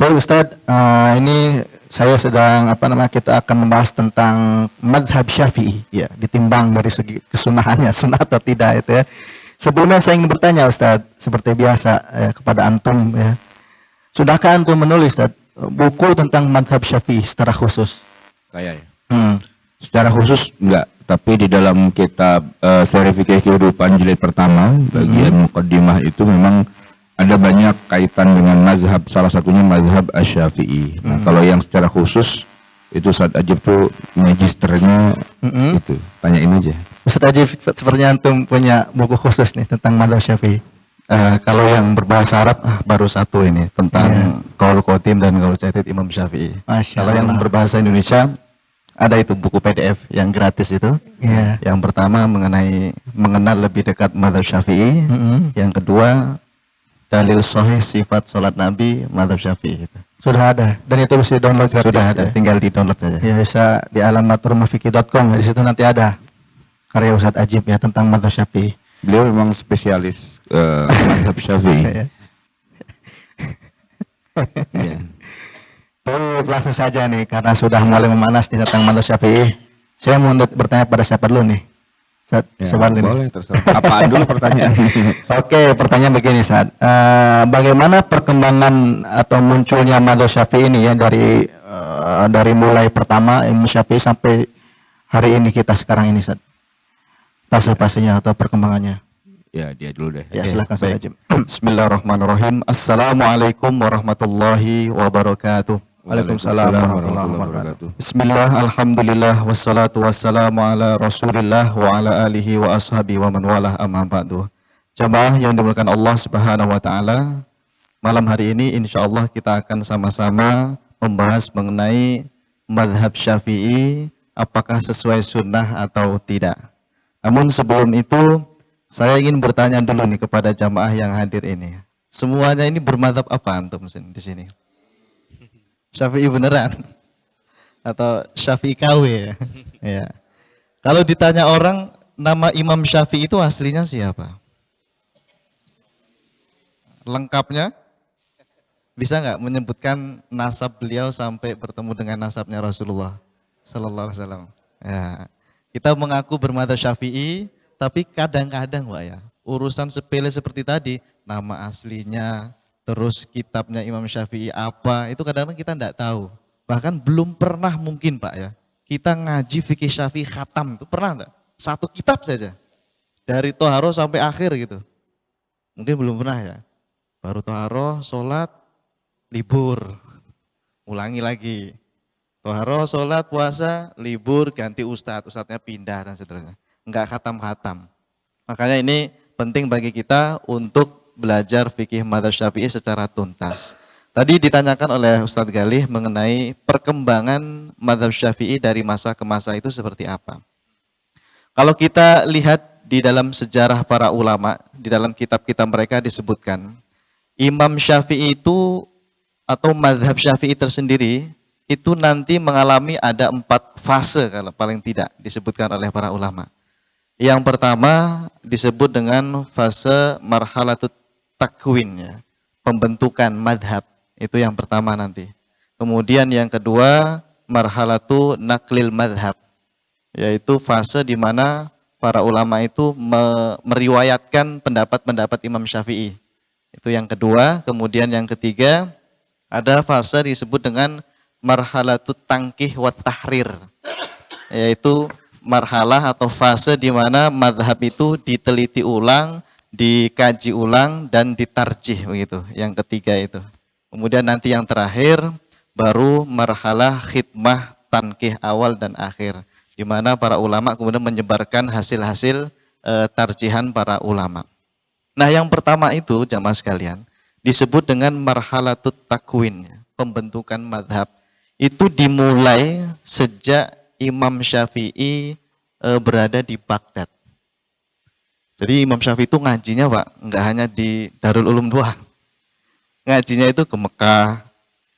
Baik Ustadz, ini saya sedang kita akan membahas tentang madhab Syafi'i, ya, ditimbang dari segi kesunahannya, sunnah atau tidak itu ya. Sebelumnya saya ingin bertanya Ustadz, seperti biasa ya, kepada antum ya. Sudahkah antum menulis Ustadz, buku tentang madhab Syafi'i secara khusus? Saya ya. Secara khusus enggak, tapi di dalam kitab seri fikih kehidupan jilid pertama bagian muqaddimah itu memang ada banyak kaitan dengan mazhab, salah satunya mazhab Asy-Syafi'i. Nah, kalau yang secara khusus itu Ustaz Ajib tuh magisternya itu, tanyain aja. Ustaz Ajib, sepertinya antum punya buku khusus nih tentang mazhab Syafi'i. Kalau yang berbahasa Arab baru satu ini tentang Qaul Qadim dan Qaul Jadid Imam Syafi'i. Kalau yang berbahasa Indonesia ada itu buku PDF yang gratis itu. Yang pertama mengenal lebih dekat mazhab Syafi'i. Yang kedua dalil sahih sifat sholat Nabi mazhab Syafi'i. Sudah ada dan itu bisa download gratis. Sudah ada, tinggal di download saja. Ya, bisa di alamat rumahfikih.com, di situ nanti ada karya Ustadz Ajib ya tentang mazhab Syafi'i. Beliau memang spesialis mazhab Syafi'i. Langsung saja nih, karena sudah mulai memanas nih tentang mazhab Syafi'i. Saya mau bertanya pada siapa dulu nih? Boleh, terserah. Apaan dulu pertanyaan? Oke, pertanyaan begini Ustaz. Bagaimana perkembangan atau munculnya mazhab Syafi'i ini ya dari mulai pertama Imam Syafi'i sampai hari ini kita sekarang ini Ustaz? Fase-fasenya atau perkembangannya? Ya, dia dulu deh. Ya, silakan Ustaz Ajib. Bismillahirrahmanirrahim. Assalamualaikum warahmatullahi wabarakatuh. Waalaikumsalam warahmatullahi wabarakatuh. Bismillah, alhamdulillah, wassalatu wassalamu ala rasulillah wa ala alihi wa ashabi wa man walah amma ba'du. Jamaah yang dimuliakan Allah subhanahu wa ta'ala, malam hari ini insyaallah kita akan sama-sama membahas mengenai madhab Syafi'i, apakah sesuai sunnah atau tidak. Namun sebelum itu, saya ingin bertanya dulu nih kepada jamaah yang hadir ini. Semuanya ini bermadhab apa antum di sini? Syafi'i beneran? Atau Syafi'i KW ya? Ya. Kalau ditanya orang, nama Imam Syafi'i itu aslinya siapa? Lengkapnya? Bisa nggak menyebutkan nasab beliau sampai bertemu dengan nasabnya Rasulullah Sallallahu Alaihi Wasallam? Ya. Kita mengaku bermadzhab Syafi'i, tapi kadang-kadang Pak ya, urusan sepele seperti tadi, nama aslinya, terus kitabnya Imam Syafi'i apa, itu kadang-kadang kita tidak tahu. Bahkan belum pernah mungkin Pak ya, kita ngaji fikih Syafi'i khatam, itu pernah enggak? Satu kitab saja. Dari Toharoh sampai akhir gitu. Mungkin belum pernah ya. Baru Toharoh, sholat, libur. Ulangi lagi. Toharoh, sholat, puasa, libur, ganti ustadznya pindah dan seterusnya. Enggak khatam-khatam. Makanya ini penting bagi kita untuk belajar fikih mazhab Syafi'i secara tuntas. Tadi ditanyakan oleh Ustadz Galih mengenai perkembangan mazhab Syafi'i dari masa ke masa itu seperti apa. Kalau kita lihat di dalam sejarah para ulama, di dalam kitab-kitab mereka disebutkan, Imam Syafi'i itu atau mazhab Syafi'i tersendiri itu nanti mengalami ada 4 fase kalau paling tidak disebutkan oleh para ulama. Yang pertama disebut dengan fase marhalatut takwin ya, pembentukan madhab, itu yang pertama nanti. Kemudian yang kedua marhalatu naklil madhab, yaitu fase di mana para ulama itu meriwayatkan pendapat-pendapat Imam Syafi'i. Itu yang kedua. Kemudian yang ketiga ada fase disebut dengan marhalatut tangkih wat tahrir, yaitu marhalah atau fase di mana madhab itu diteliti ulang, dikaji ulang dan ditarjih begitu. Yang ketiga itu. Kemudian nanti yang terakhir baru marhalah khidmah tankih awal dan akhir, di mana para ulama kemudian menyebarkan hasil-hasil tarjihan para ulama. Nah, yang pertama itu jamaah sekalian disebut dengan marhalatut takwin, pembentukan madhab. Itu dimulai sejak Imam Syafi'i berada di Baghdad. Jadi Imam Syafi'i itu ngajinya Pak, enggak hanya di Darul Ulum doang. Ngajinya itu ke Mekah,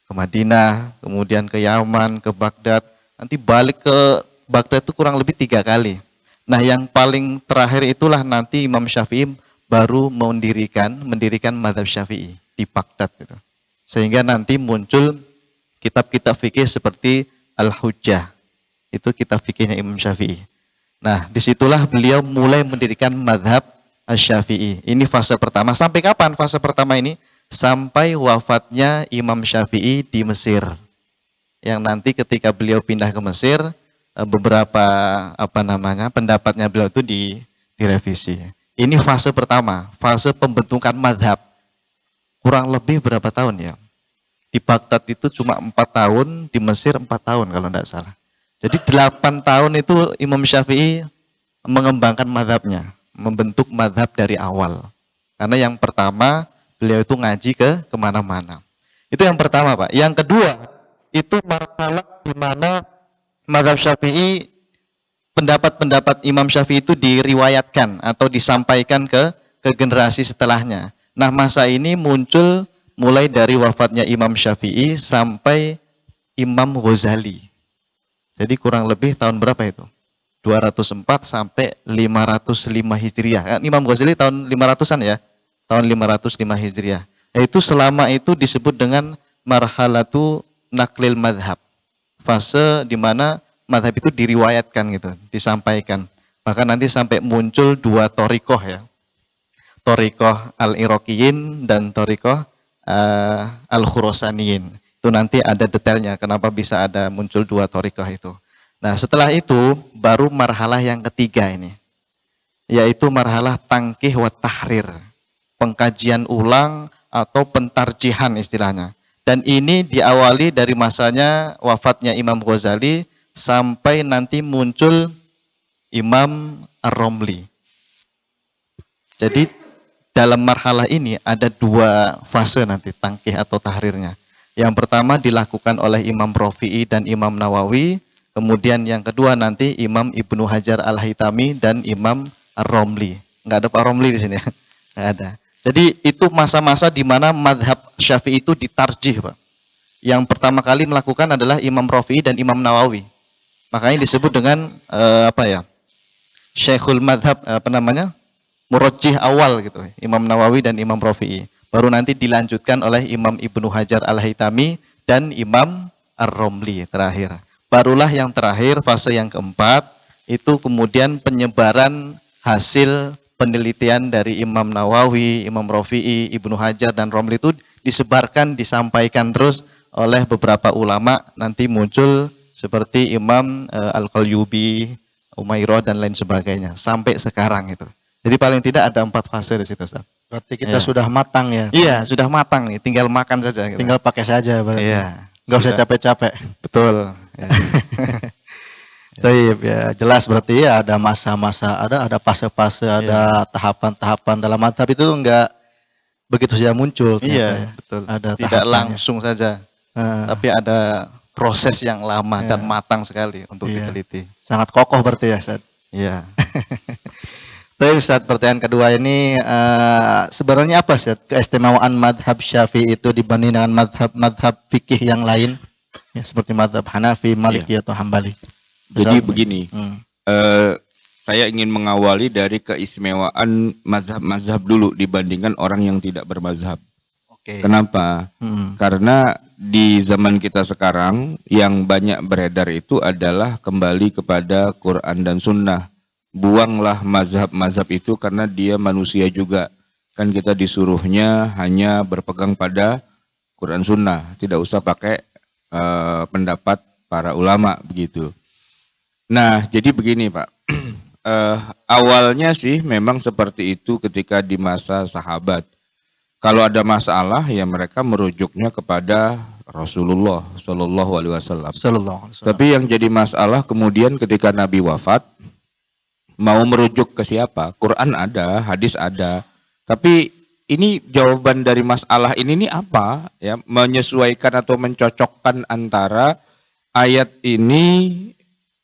ke Madinah, kemudian ke Yaman, ke Baghdad. Nanti balik ke Baghdad itu kurang lebih 3 kali. Nah, yang paling terakhir itulah nanti Imam Syafi'i baru mendirikan mazhab Syafi'i di Baghdad gitu. Sehingga nanti muncul kitab-kitab fikih seperti Al-Hujjah. Itu kitab fikihnya Imam Syafi'i. Nah, disitulah beliau mulai mendirikan madhab Asy-Syafi'i. Ini fase pertama. Sampai kapan fase pertama ini? Sampai wafatnya Imam Syafi'i di Mesir. Yang nanti ketika beliau pindah ke Mesir, beberapa pendapatnya beliau itu direvisi. Ini fase pertama, fase pembentukan madhab. Kurang lebih berapa tahun ya? Di Baghdad itu cuma 4 tahun, di Mesir 4 tahun kalau tidak salah. Jadi 8 tahun itu Imam Syafi'i mengembangkan madhabnya, membentuk madhab dari awal. Karena yang pertama, beliau itu ngaji kemana-mana. Itu yang pertama, Pak. Yang kedua, itu marhalah di mana madhab Syafi'i, pendapat-pendapat Imam Syafi'i itu diriwayatkan atau disampaikan ke generasi setelahnya. Nah, masa ini muncul mulai dari wafatnya Imam Syafi'i sampai Imam Ghazali. Jadi kurang lebih tahun berapa itu? 204 sampai 505 Hijriah. Kan Imam Ghazali tahun 500-an ya? Tahun 505 Hijriah. Itu selama itu disebut dengan marhalatu naklil madhab. Fase di mana madhab itu diriwayatkan gitu, disampaikan. Maka nanti sampai muncul 2 thariqah ya. Thariqah al-Iraqiyin dan thariqah al-Khurasaniyin. Itu nanti ada detailnya kenapa bisa ada muncul 2 thariqah itu. Nah, setelah itu baru marhalah yang ketiga ini. Yaitu marhalah tangkih wa tahrir. Pengkajian ulang atau pentarjihan istilahnya. Dan ini diawali dari masanya wafatnya Imam Ghazali sampai nanti muncul Imam Ar-Romli. Jadi dalam marhalah ini ada 2 fase nanti tangkih atau tahrirnya. Yang pertama dilakukan oleh Imam Rafi'i dan Imam Nawawi. Kemudian yang kedua nanti Imam Ibnu Hajar Al-Haytami dan Imam Ar-Romli. Nggak ada Pak Romli di sini ya? Nggak ada. Jadi itu masa-masa di mana madhab Syafi'i itu ditarjih, Pak. Yang pertama kali melakukan adalah Imam Rafi'i dan Imam Nawawi. Makanya disebut dengan Syekhul Madhab, murajjih awal gitu. Imam Nawawi dan Imam Rafi'i. Baru nanti dilanjutkan oleh Imam Ibnu Hajar Al-Haytami dan Imam Ar-Romli terakhir. Barulah yang terakhir, fase yang keempat, itu kemudian penyebaran hasil penelitian dari Imam Nawawi, Imam Rafi'i, Ibnu Hajar, dan Romli itu disebarkan, disampaikan terus oleh beberapa ulama. Nanti muncul seperti Imam Al-Qalyubi, Umairah, dan lain sebagainya. Sampai sekarang itu. Jadi paling tidak ada 4 fase di situ, Ustaz. Berarti kita sudah matang ya? Iya, sudah matang nih. Tinggal makan saja. Gitu. Tinggal pakai saja berarti. Iya. Nggak usah capek-capek. Betul. Ya. Taib ya, jelas berarti ya ada masa-masa, ada fase-fase, ada tahapan-tahapan dalam madhab itu enggak begitu saja muncul. Iya, betul. Ada tidak tahapannya. langsung saja, tapi ada proses yang lama dan matang sekali untuk diteliti. Sangat kokoh berarti ya, Ustaz. Iya. Tapi Ustaz, pertanyaan kedua ini sebenarnya apa Ustaz keistimewaan madhab Syafi'i itu dibanding dengan madhab fikih yang lain? Ya, seperti madhab Hanafi, Maliki atau Hambali. Jadi begini, saya ingin mengawali dari keistimewaan mazhab-mazhab dulu dibandingkan orang yang tidak bermazhab. Oke. Kenapa? Karena di zaman kita sekarang yang banyak beredar itu adalah kembali kepada Quran dan Sunnah. Buanglah mazhab-mazhab itu karena dia manusia juga. Kan kita disuruhnya hanya berpegang pada Quran Sunnah, tidak usah pakai pendapat para ulama begitu. Nah, jadi begini Pak, awalnya sih memang seperti itu ketika di masa sahabat. Kalau ada masalah ya mereka merujuknya kepada Rasulullah Shallallahu Alaihi Wasallam. Tapi yang jadi masalah kemudian ketika Nabi wafat, mau merujuk ke siapa? Quran ada, hadis ada. Tapi ini jawaban dari masalah ini apa? Ya, menyesuaikan atau mencocokkan antara ayat ini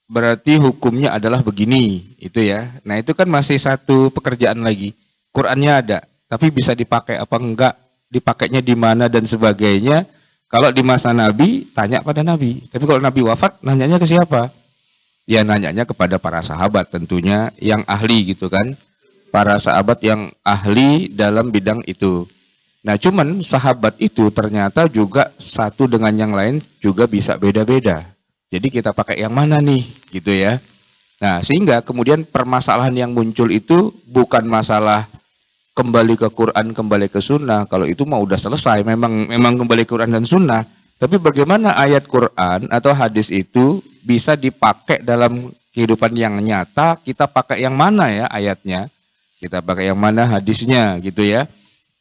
berarti hukumnya adalah begini, itu ya. Nah, itu kan masih satu pekerjaan lagi. Qurannya ada, tapi bisa dipakai apa enggak? Dipakainya di mana dan sebagainya. Kalau di masa Nabi, tanya pada Nabi. Tapi kalau Nabi wafat, nanyanya ke siapa? Ya nanyanya kepada para sahabat tentunya yang ahli gitu kan. Para sahabat yang ahli dalam bidang itu. Nah, cuman sahabat itu ternyata juga satu dengan yang lain juga bisa beda-beda. Jadi kita pakai yang mana nih, gitu ya. Nah, sehingga kemudian permasalahan yang muncul itu bukan masalah kembali ke Quran, kembali ke Sunnah. Kalau itu mah udah selesai, memang kembali ke Quran dan Sunnah. Tapi bagaimana ayat Quran atau hadis itu bisa dipakai dalam kehidupan yang nyata? Kita pakai yang mana ya ayatnya? Kita pakai yang mana hadisnya, gitu ya.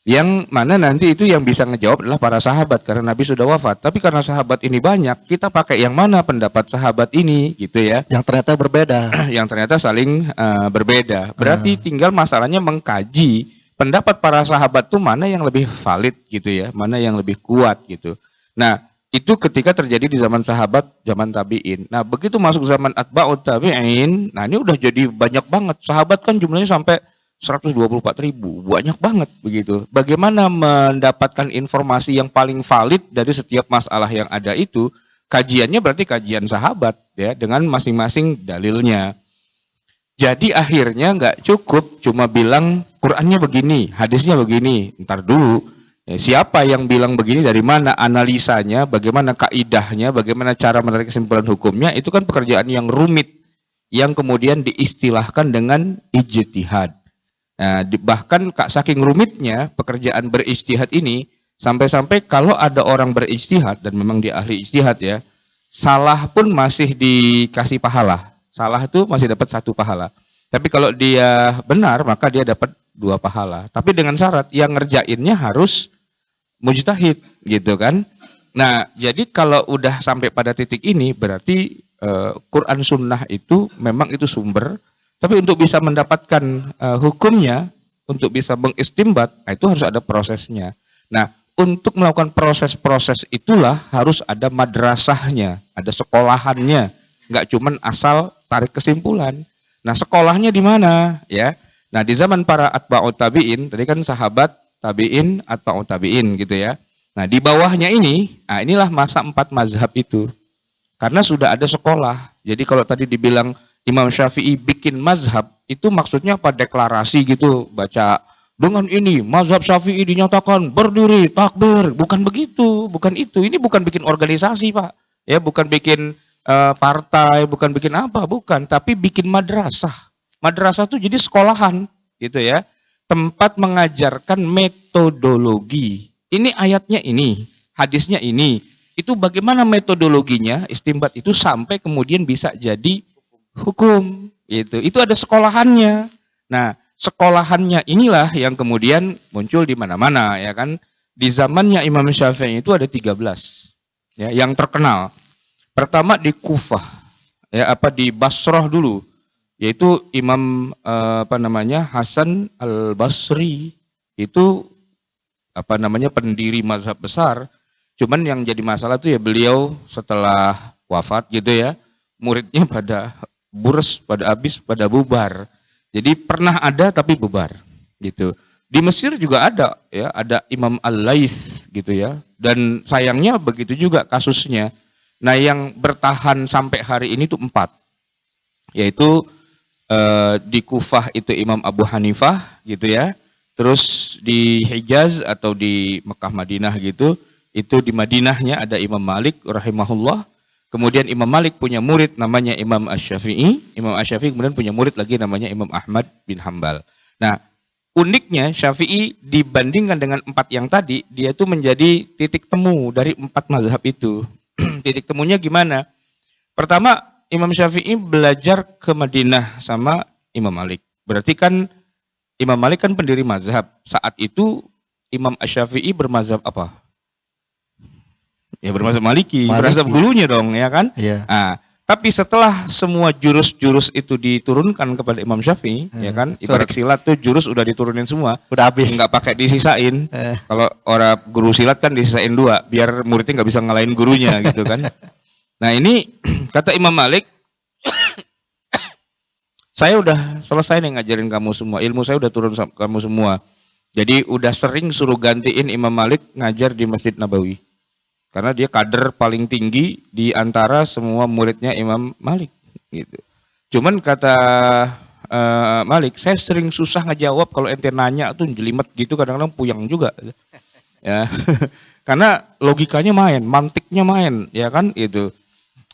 Yang mana nanti itu yang bisa ngejawab adalah para sahabat karena Nabi sudah wafat. Tapi karena sahabat ini banyak, kita pakai yang mana pendapat sahabat ini, gitu ya. Yang ternyata berbeda. Yang ternyata saling berbeda. Berarti tinggal masalahnya mengkaji pendapat para sahabat itu mana yang lebih valid, gitu ya, mana yang lebih kuat, gitu. Nah, itu ketika terjadi di zaman sahabat, zaman tabi'in. Nah, begitu masuk zaman atba'ut tabi'in, nah ini udah jadi banyak banget. Sahabat kan jumlahnya sampai 124.000, banyak banget begitu. Bagaimana mendapatkan informasi yang paling valid dari setiap masalah yang ada itu? Kajiannya berarti kajian sahabat ya, dengan masing-masing dalilnya. Jadi akhirnya nggak cukup cuma bilang Qur'annya begini, hadisnya begini. Ntar dulu, ya, siapa yang bilang begini, dari mana analisanya, bagaimana kaidahnya, bagaimana cara menarik kesimpulan hukumnya, itu kan pekerjaan yang rumit, yang kemudian diistilahkan dengan ijtihad. Nah, bahkan saking rumitnya pekerjaan berijtihad ini, sampai-sampai kalau ada orang berijtihad, dan memang dia ahli ijtihad ya, salah pun masih dikasih pahala. Salah itu masih dapat 1 pahala. Tapi kalau dia benar, maka dia dapat 2 pahala. Tapi dengan syarat yang ngerjainnya harus mujtahid, gitu kan. Nah, jadi kalau udah sampai pada titik ini, berarti Quran Sunnah itu memang itu sumber. Tapi untuk bisa mendapatkan hukumnya, untuk bisa mengistimbat, itu harus ada prosesnya. Nah, untuk melakukan proses-proses itulah harus ada madrasahnya, ada sekolahannya. Nggak cuman asal tarik kesimpulan. Nah, sekolahnya di mana? Ya. Nah, di zaman para atba'ut tabi'in, tadi kan sahabat, tabi'in, atba'ut tabi'in gitu ya. Nah, di bawahnya ini, nah inilah masa 4 mazhab itu. Karena sudah ada sekolah. Jadi kalau tadi dibilang Imam Syafi'i bikin mazhab, itu maksudnya apa? Deklarasi gitu, baca dengan ini mazhab Syafi'i dinyatakan berdiri takbir, bukan begitu, bukan itu. Ini bukan bikin organisasi, Pak. Ya, bukan bikin partai, bukan bikin apa, bukan, tapi bikin madrasah. Madrasah itu jadi sekolahan, gitu ya. Tempat mengajarkan metodologi. Ini ayatnya ini, hadisnya ini. Itu bagaimana metodologinya, istimbat itu sampai kemudian bisa jadi hukum, itu ada sekolahannya. Nah, sekolahannya inilah yang kemudian muncul di mana-mana, ya kan. Di zamannya Imam Syafi'i itu ada 13 ya yang terkenal. Pertama di Kufah, ya, di Basrah dulu, yaitu Imam Hasan Al-Basri. Itu pendiri mazhab besar. Cuman yang jadi masalah tuh ya beliau setelah wafat gitu ya, muridnya pada burs, pada habis, pada bubar. Jadi pernah ada tapi bubar gitu. Di Mesir juga ada ya, ada Imam Al-Laits gitu ya. Dan sayangnya begitu juga kasusnya. Nah, yang bertahan sampai hari ini tuh 4. Yaitu di Kufah itu Imam Abu Hanifah gitu ya. Terus di Hijaz atau di Mekah Madinah gitu, itu di Madinahnya ada Imam Malik rahimahullah. Kemudian Imam Malik punya murid namanya Imam Asy-Syafi'i. Imam Asy-Syafi'i kemudian punya murid lagi namanya Imam Ahmad bin Hambal. Nah, uniknya Syafi'i dibandingkan dengan 4 yang tadi, dia itu menjadi titik temu dari 4 mazhab itu. Titik temunya gimana? Pertama, Imam Syafi'i belajar ke Madinah sama Imam Malik. Berarti kan Imam Malik kan pendiri mazhab. Saat itu Imam Asy-Syafi'i bermazhab apa? Ya bermazhab Maliki, bermazhab gurunya dong, ya kan? Iya. Nah, tapi setelah semua jurus-jurus itu diturunkan kepada Imam Syafi'i, ya kan? Ibarat silat tuh jurus udah diturunin semua. Udah habis. Nggak pakai disisain. Kalau orang guru silat kan disisain 2, biar muridnya nggak bisa ngalahin gurunya gitu kan. Nah, ini kata Imam Malik, saya udah selesai nih ngajarin kamu semua. Ilmu saya udah turun sama kamu semua. Jadi udah sering suruh gantiin Imam Malik ngajar di Masjid Nabawi. Karena dia kader paling tinggi di antara semua muridnya Imam Malik gitu. Cuman kata Malik, saya sering susah ngejawab kalau ente nanya tuh jelimet gitu, kadang-kadang puyeng juga. Ya. Karena logikanya main, mantiknya main, ya kan itu.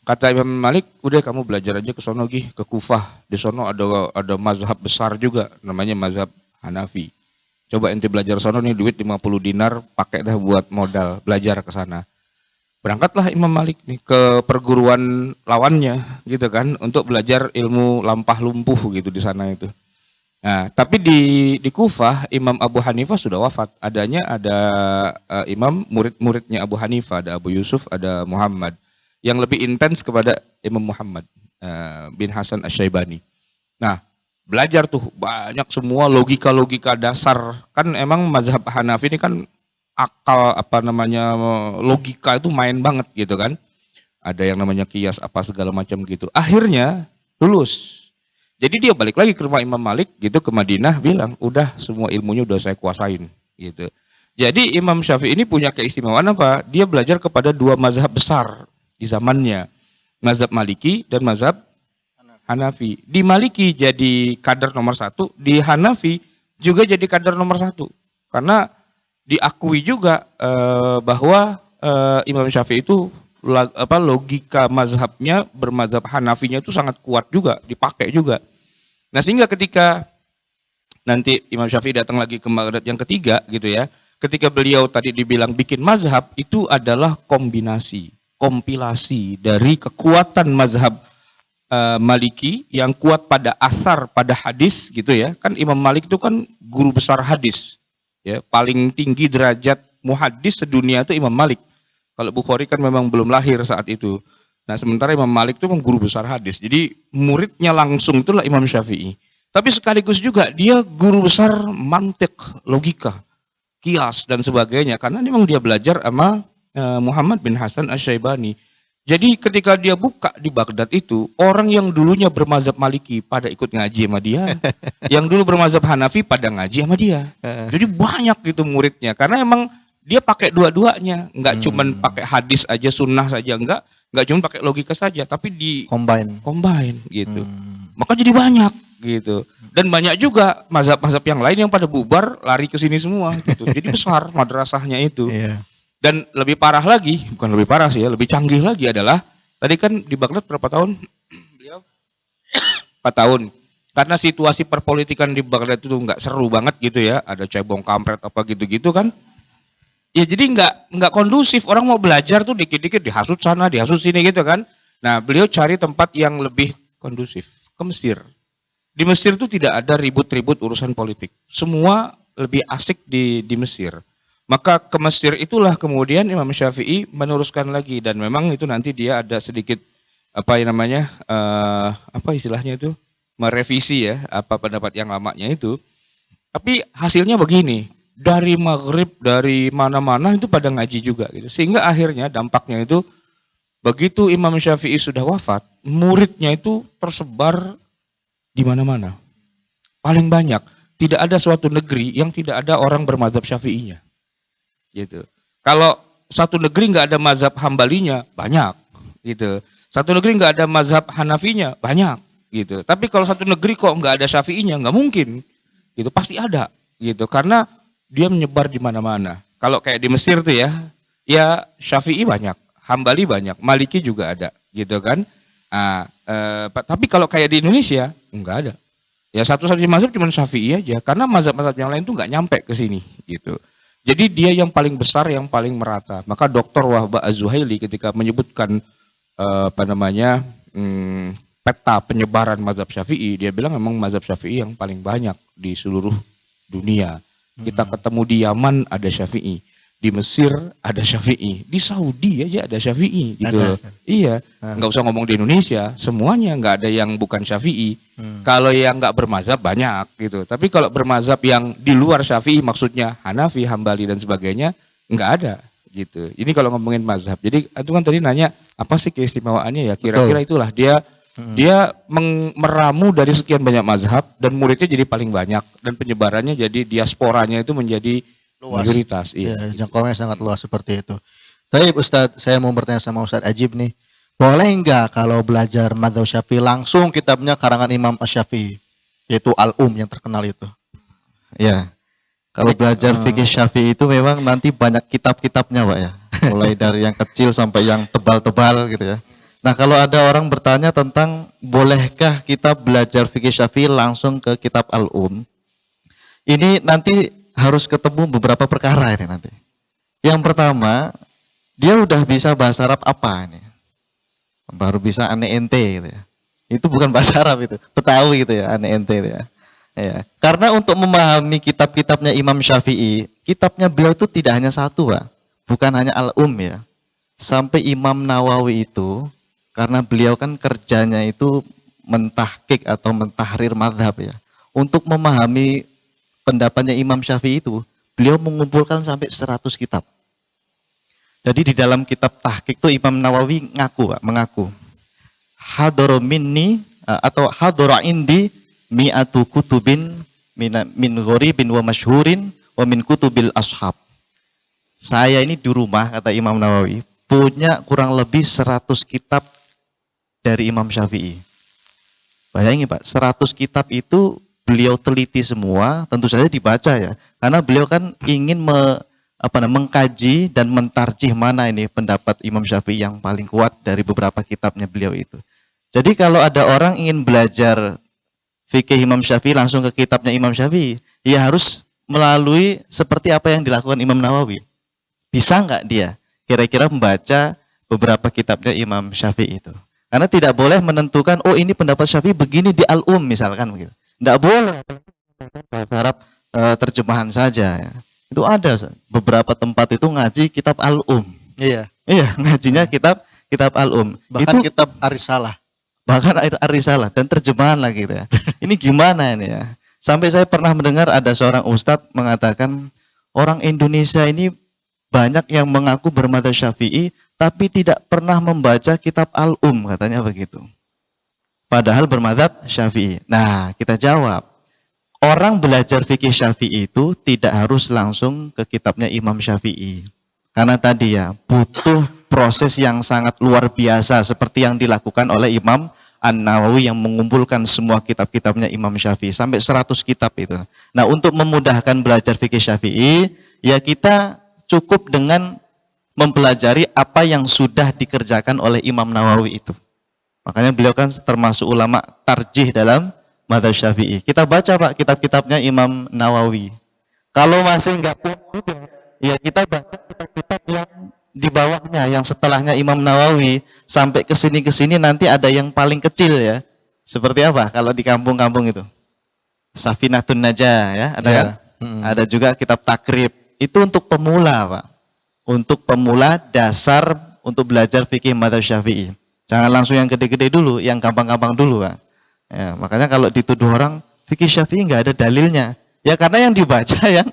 Kata Imam Malik, udah kamu belajar aja ke sono ke Kufah. Di sono ada mazhab besar juga namanya mazhab Hanafi. Coba ente belajar sono nih, duit 50 dinar pakai dah buat modal belajar ke sana. Berangkatlah Imam Malik nih ke perguruan lawannya gitu kan untuk belajar ilmu lampah lumpuh gitu di sana itu. Nah, tapi di Kufah Imam Abu Hanifah sudah wafat. Adanya ada imam murid-muridnya Abu Hanifah, ada Abu Yusuf, ada Muhammad yang lebih intens kepada Imam Muhammad bin Hasan Asy-Syaibani. Nah, belajar tuh banyak semua logika-logika dasar. Kan emang mazhab Hanafi ini kan akal logika itu main banget gitu kan. Ada yang namanya kias apa segala macam gitu. Akhirnya lulus. Jadi dia balik lagi ke rumah Imam Malik gitu ke Madinah bilang, udah semua ilmunya udah saya kuasain gitu. Jadi Imam Syafi'i ini punya keistimewaan apa? Dia belajar kepada dua mazhab besar di zamannya. Mazhab Maliki dan mazhab Hanafi. Di Maliki jadi kader nomor 1, di Hanafi juga jadi kader nomor 1. Karena diakui juga bahwa Imam Syafi'i itu logika mazhabnya bermazhab Hanafinya itu sangat kuat juga, dipakai juga. Nah sehingga ketika nanti Imam Syafi'i datang lagi ke Baghdad yang ketiga gitu ya, ketika beliau tadi dibilang bikin mazhab itu adalah kombinasi, kompilasi dari kekuatan mazhab Maliki yang kuat pada asar, pada hadis gitu ya. Kan Imam Malik itu kan guru besar hadis, ya paling tinggi derajat muhaddis sedunia itu Imam Malik. Kalau Bukhari kan memang belum lahir saat itu. Nah sementara Imam Malik itu memang guru besar hadis. Jadi muridnya langsung itulah Imam Syafi'i. Tapi sekaligus juga dia guru besar mantik, logika, kias dan sebagainya. Karena memang dia belajar sama Muhammad bin Hasan Asy-Syaibani. Jadi ketika dia buka di Baghdad itu, orang yang dulunya bermazhab Maliki pada ikut ngaji sama dia. Yang dulu bermazhab Hanafi pada ngaji sama dia. Jadi banyak gitu muridnya. Karena emang dia pakai dua-duanya, nggak cuman pakai hadis aja, sunnah saja, nggak cuman pakai logika saja, tapi di combine gitu. Maka jadi banyak gitu. Dan banyak juga mazhab-mazhab yang lain yang pada bubar lari ke sini semua gitu. Jadi besar madrasahnya itu. Dan lebih parah lagi, bukan lebih parah sih ya, lebih canggih lagi adalah tadi kan di Baghdad berapa tahun? Beliau 4 tahun. Karena situasi perpolitikan di Baghdad itu nggak seru banget gitu ya, ada cebong kampret apa gitu-gitu kan. Ya jadi nggak kondusif, orang mau belajar tuh dikit-dikit dihasut sana, dihasut sini gitu kan. Nah beliau cari tempat yang lebih kondusif, ke Mesir. Di Mesir tuh tidak ada ribut-ribut urusan politik. Semua lebih asik di Mesir. Maka ke Mesir itulah kemudian Imam Syafi'i meneruskan lagi. Dan memang itu nanti dia ada sedikit, istilahnya itu, merevisi ya, apa pendapat yang lamanya itu. Tapi hasilnya begini. Dari Maghrib, dari mana-mana itu pada ngaji juga gitu. Sehingga akhirnya dampaknya itu begitu Imam Syafi'i sudah wafat, muridnya itu tersebar di mana-mana. Paling banyak, tidak ada suatu negeri yang tidak ada orang bermazhab Syafi'inya. Gitu. Kalau satu negeri nggak ada mazhab Hambalinya, banyak gitu. Satu negeri nggak ada mazhab Hanafinya, banyak gitu. Tapi kalau satu negeri kok nggak ada Syafi'inya, nggak mungkin. Gitu, pasti ada gitu. Karena dia menyebar di mana-mana. Kalau kayak di Mesir tuh ya Syafi'i banyak, Hambali banyak, Maliki juga ada, gitu kan. Tapi kalau kayak di Indonesia, enggak ada. Ya satu-satunya mazhab cuma Syafi'i aja, karena mazhab-mazhab yang lain tuh nggak nyampe ke sini, gitu. Jadi dia yang paling besar, yang paling merata. Maka Dr. Wahbah Az-Zuhaili ketika menyebutkan peta penyebaran mazhab Syafi'i, dia bilang memang mazhab Syafi'i yang paling banyak di seluruh dunia. Kita ketemu di Yaman ada Syafi'i, di Mesir ada Syafi'i, di Saudi aja ada Syafi'i gitu. Iya, nggak usah ngomong di Indonesia, semuanya nggak ada yang bukan Syafi'i. Kalau yang nggak bermazhab banyak gitu. Tapi kalau bermazhab yang di luar Syafi'i, maksudnya Hanafi, Hambali dan sebagainya, nggak ada gitu. Ini kalau ngomongin mazhab. Jadi itu kan tadi nanya apa sih keistimewaannya ya? Kira-kira itulah dia meramu dari sekian banyak mazhab dan muridnya jadi paling banyak dan penyebarannya jadi diasporanya itu menjadi luas. Mayoritas. Iya. Jangkauannya sangat luas seperti itu. Tapi Ustadz, saya mau bertanya sama Ustadz Ajib nih, boleh nggak kalau belajar mazhab Syafi'i langsung kitabnya karangan Imam Asy-Syafi'i, yaitu Al-Um yang terkenal itu? Ya, Kalau belajar fikih Syafi'i itu memang nanti banyak kitab-kitabnya, Pak ya. Mulai dari yang kecil sampai yang tebal-tebal gitu ya. Nah, kalau ada orang bertanya tentang bolehkah kita belajar fikih Syafi'i langsung ke kitab Al-Um, ini nanti harus ketemu beberapa perkara ini nanti. Yang pertama, dia udah bisa bahasa Arab apa ini? Baru bisa ane ente gitu ya. Itu bukan bahasa Arab itu, Betawi gitu ya, ane ente gitu ya. Ya. Karena untuk memahami kitab-kitabnya Imam Syafi'i, kitabnya beliau itu tidak hanya satu, Pak. Bukan hanya Al-Um ya. Sampai Imam Nawawi itu, karena beliau kan kerjanya itu mentahkik atau mentahrir madhab ya. Untuk memahami pendapatnya Imam Syafi'i itu, beliau mengumpulkan sampai 100 kitab. Jadi di dalam kitab tahkik itu Imam Nawawi mengaku. Hadara minni atau hadara indi mi'atu kutubin min gharibin wa masyhurin wa min kutubil ashab. Saya ini di rumah, kata Imam Nawawi, punya kurang lebih 100 kitab dari Imam Syafi'i. Bayangin Pak, 100 kitab itu beliau teliti semua, tentu saja dibaca ya. Karena beliau kan ingin mengkaji dan mentarjih mana ini pendapat Imam Syafi'i yang paling kuat dari beberapa kitabnya beliau itu. Jadi kalau ada orang ingin belajar fikih Imam Syafi'i langsung ke kitabnya Imam Syafi'i, ya harus melalui seperti apa yang dilakukan Imam Nawawi. Bisa nggak dia kira-kira membaca beberapa kitabnya Imam Syafi'i itu? Karena tidak boleh menentukan, oh ini pendapat Syafi'i begini di Al-Um misalkan begitu. Tidak boleh bahasa Arab terjemahan saja. Ya. Itu ada beberapa tempat itu ngaji kitab Al-Um. Iya. Iya, ngajinya kitab Al-Um. Bahkan Itu kitab Arisalah. bahkan Arisalah dan terjemahan lagi gitu ya. Ini gimana ini ya? Sampai saya pernah mendengar ada seorang ustadz mengatakan orang Indonesia ini banyak yang mengaku bermadzhab Syafi'i tapi tidak pernah membaca kitab Al-Um, katanya begitu. Padahal bermadzhab Syafi'i. Nah, kita jawab. Orang belajar fikih Syafi'i itu tidak harus langsung ke kitabnya Imam Syafi'i. Karena tadi ya, butuh proses yang sangat luar biasa seperti yang dilakukan oleh Imam An-Nawawi yang mengumpulkan semua kitab-kitabnya Imam Syafi'i sampai 100 kitab itu. Nah, untuk memudahkan belajar fikih Syafi'i, ya kita cukup dengan mempelajari apa yang sudah dikerjakan oleh Imam Nawawi itu. Makanya beliau kan termasuk ulama tarjih dalam madzhab Syafi'i. Kita baca Pak kitab-kitabnya Imam Nawawi. Kalau masih enggak punya, ya kita baca kitab-kitab yang di bawahnya, yang setelahnya Imam Nawawi sampai ke sini nanti ada yang paling kecil ya. Seperti apa? Kalau di kampung-kampung itu. Safinatun Najah ya, ada kan? Ada juga kitab Takrib. Itu untuk pemula, Pak. Untuk pemula dasar untuk belajar fikih madzhab Syafi'i. Jangan langsung yang gede-gede dulu, yang gampang-gampang dulu, Pak. Ya, makanya kalau dituduh orang fikih Syafi'i nggak ada dalilnya. Ya karena yang dibaca yang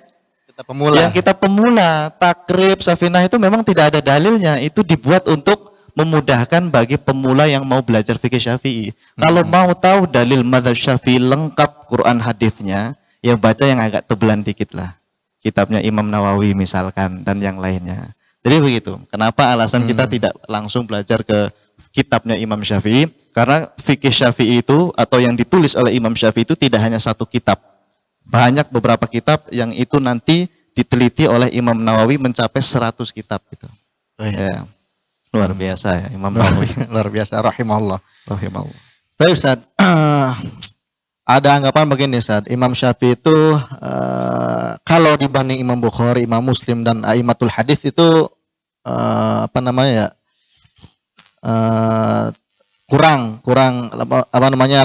kita pemula, Takrib, Safinah itu memang tidak ada dalilnya. Itu dibuat untuk memudahkan bagi pemula yang mau belajar fikih Syafi'i. Kalau mau tahu dalil madzhab Syafi'i lengkap Quran hadisnya, ya baca yang agak tebelan dikit lah. Kitabnya Imam Nawawi misalkan dan yang lainnya. Jadi begitu. Kenapa alasan kita tidak langsung belajar ke kitabnya Imam Syafi'i? Karena fikih Syafi'i itu atau yang ditulis oleh Imam Syafi'i itu tidak hanya satu kitab. Banyak beberapa kitab yang itu nanti diteliti oleh Imam Nawawi mencapai 100 kitab gitu. Ya. Luar biasa ya Imam Nawawi. Luar biasa, rahimahullah. Rahimahullah. Baik Ustaz, ada anggapan begini Ustaz, Imam Syafi'i itu kalau dibanding Imam Bukhari, Imam Muslim dan A'immatul Hadis itu kurang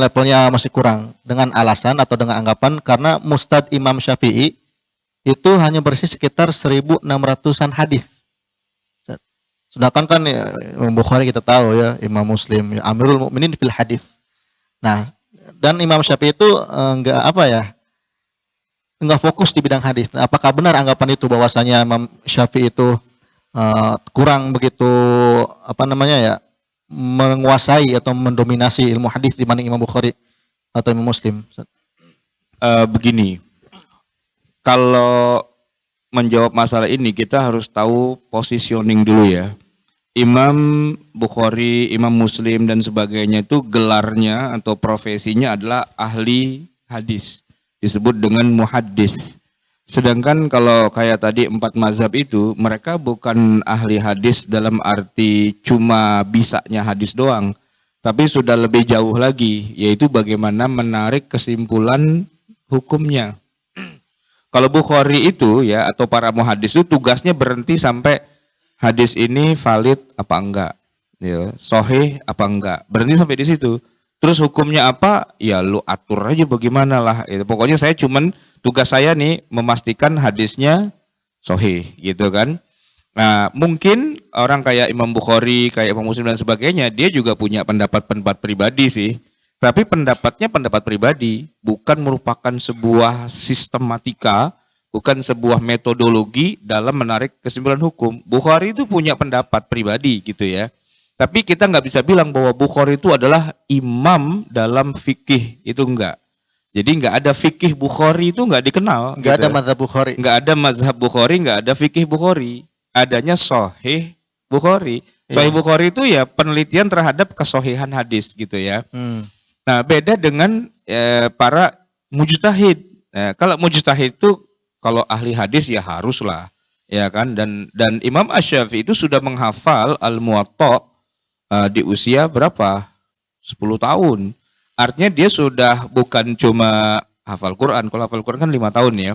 levelnya masih kurang dengan alasan atau dengan anggapan karena Mustad Imam Syafi'i itu hanya bersih sekitar 1.600-an hadis. Sedangkan kan Imam Bukhari kita tahu ya, Imam Muslim ya, Amirul Mukminin fil hadis. Nah, dan Imam Syafi'i itu enggak fokus di bidang hadis. Nah, apakah benar anggapan itu bahwasanya Imam Syafi'i itu kurang begitu menguasai atau mendominasi ilmu hadis dibanding Imam Bukhari atau Imam Muslim? Begini, kalau menjawab masalah ini kita harus tahu positioning dulu ya. Imam Bukhari, Imam Muslim dan sebagainya itu gelarnya atau profesinya adalah ahli hadis, disebut dengan muhaddis. Sedangkan kalau kayak tadi 4 mazhab itu, mereka bukan ahli hadis dalam arti cuma bisanya hadis doang, tapi sudah lebih jauh lagi, yaitu bagaimana menarik kesimpulan hukumnya. Kalau Bukhari itu ya, atau para muhadis itu tugasnya berhenti sampai hadis ini valid apa enggak, ya, sahih apa enggak, berhenti sampai di situ. Terus hukumnya apa? Ya lu atur aja bagaimana lah. Itu pokoknya tugas saya nih memastikan hadisnya sahih gitu kan. Nah, mungkin orang kayak Imam Bukhari, kayak Imam Muslim dan sebagainya, dia juga punya pendapat-pendapat pribadi sih. Tapi pendapatnya pendapat pribadi, bukan merupakan sebuah sistematika, bukan sebuah metodologi dalam menarik kesimpulan hukum. Bukhari itu punya pendapat pribadi gitu ya. Tapi kita nggak bisa bilang bahwa Bukhari itu adalah imam dalam fikih, itu enggak. Jadi nggak ada fikih Bukhari itu nggak dikenal. Nggak gitu. ada mazhab Bukhari. Nggak ada mazhab Bukhari, nggak ada fikih Bukhari. Adanya Sahih Bukhari. Sahih Bukhari itu ya penelitian terhadap kesohihan hadis gitu ya. Nah beda dengan para mujtahid. Kalau mujtahid itu kalau ahli hadis ya haruslah, ya kan. Dan Imam Asy-Syafi'i itu sudah menghafal Al-Muwatta di usia berapa? 10 tahun. Artinya dia sudah bukan cuma hafal Quran. Kalau hafal Quran kan 5 tahun ya.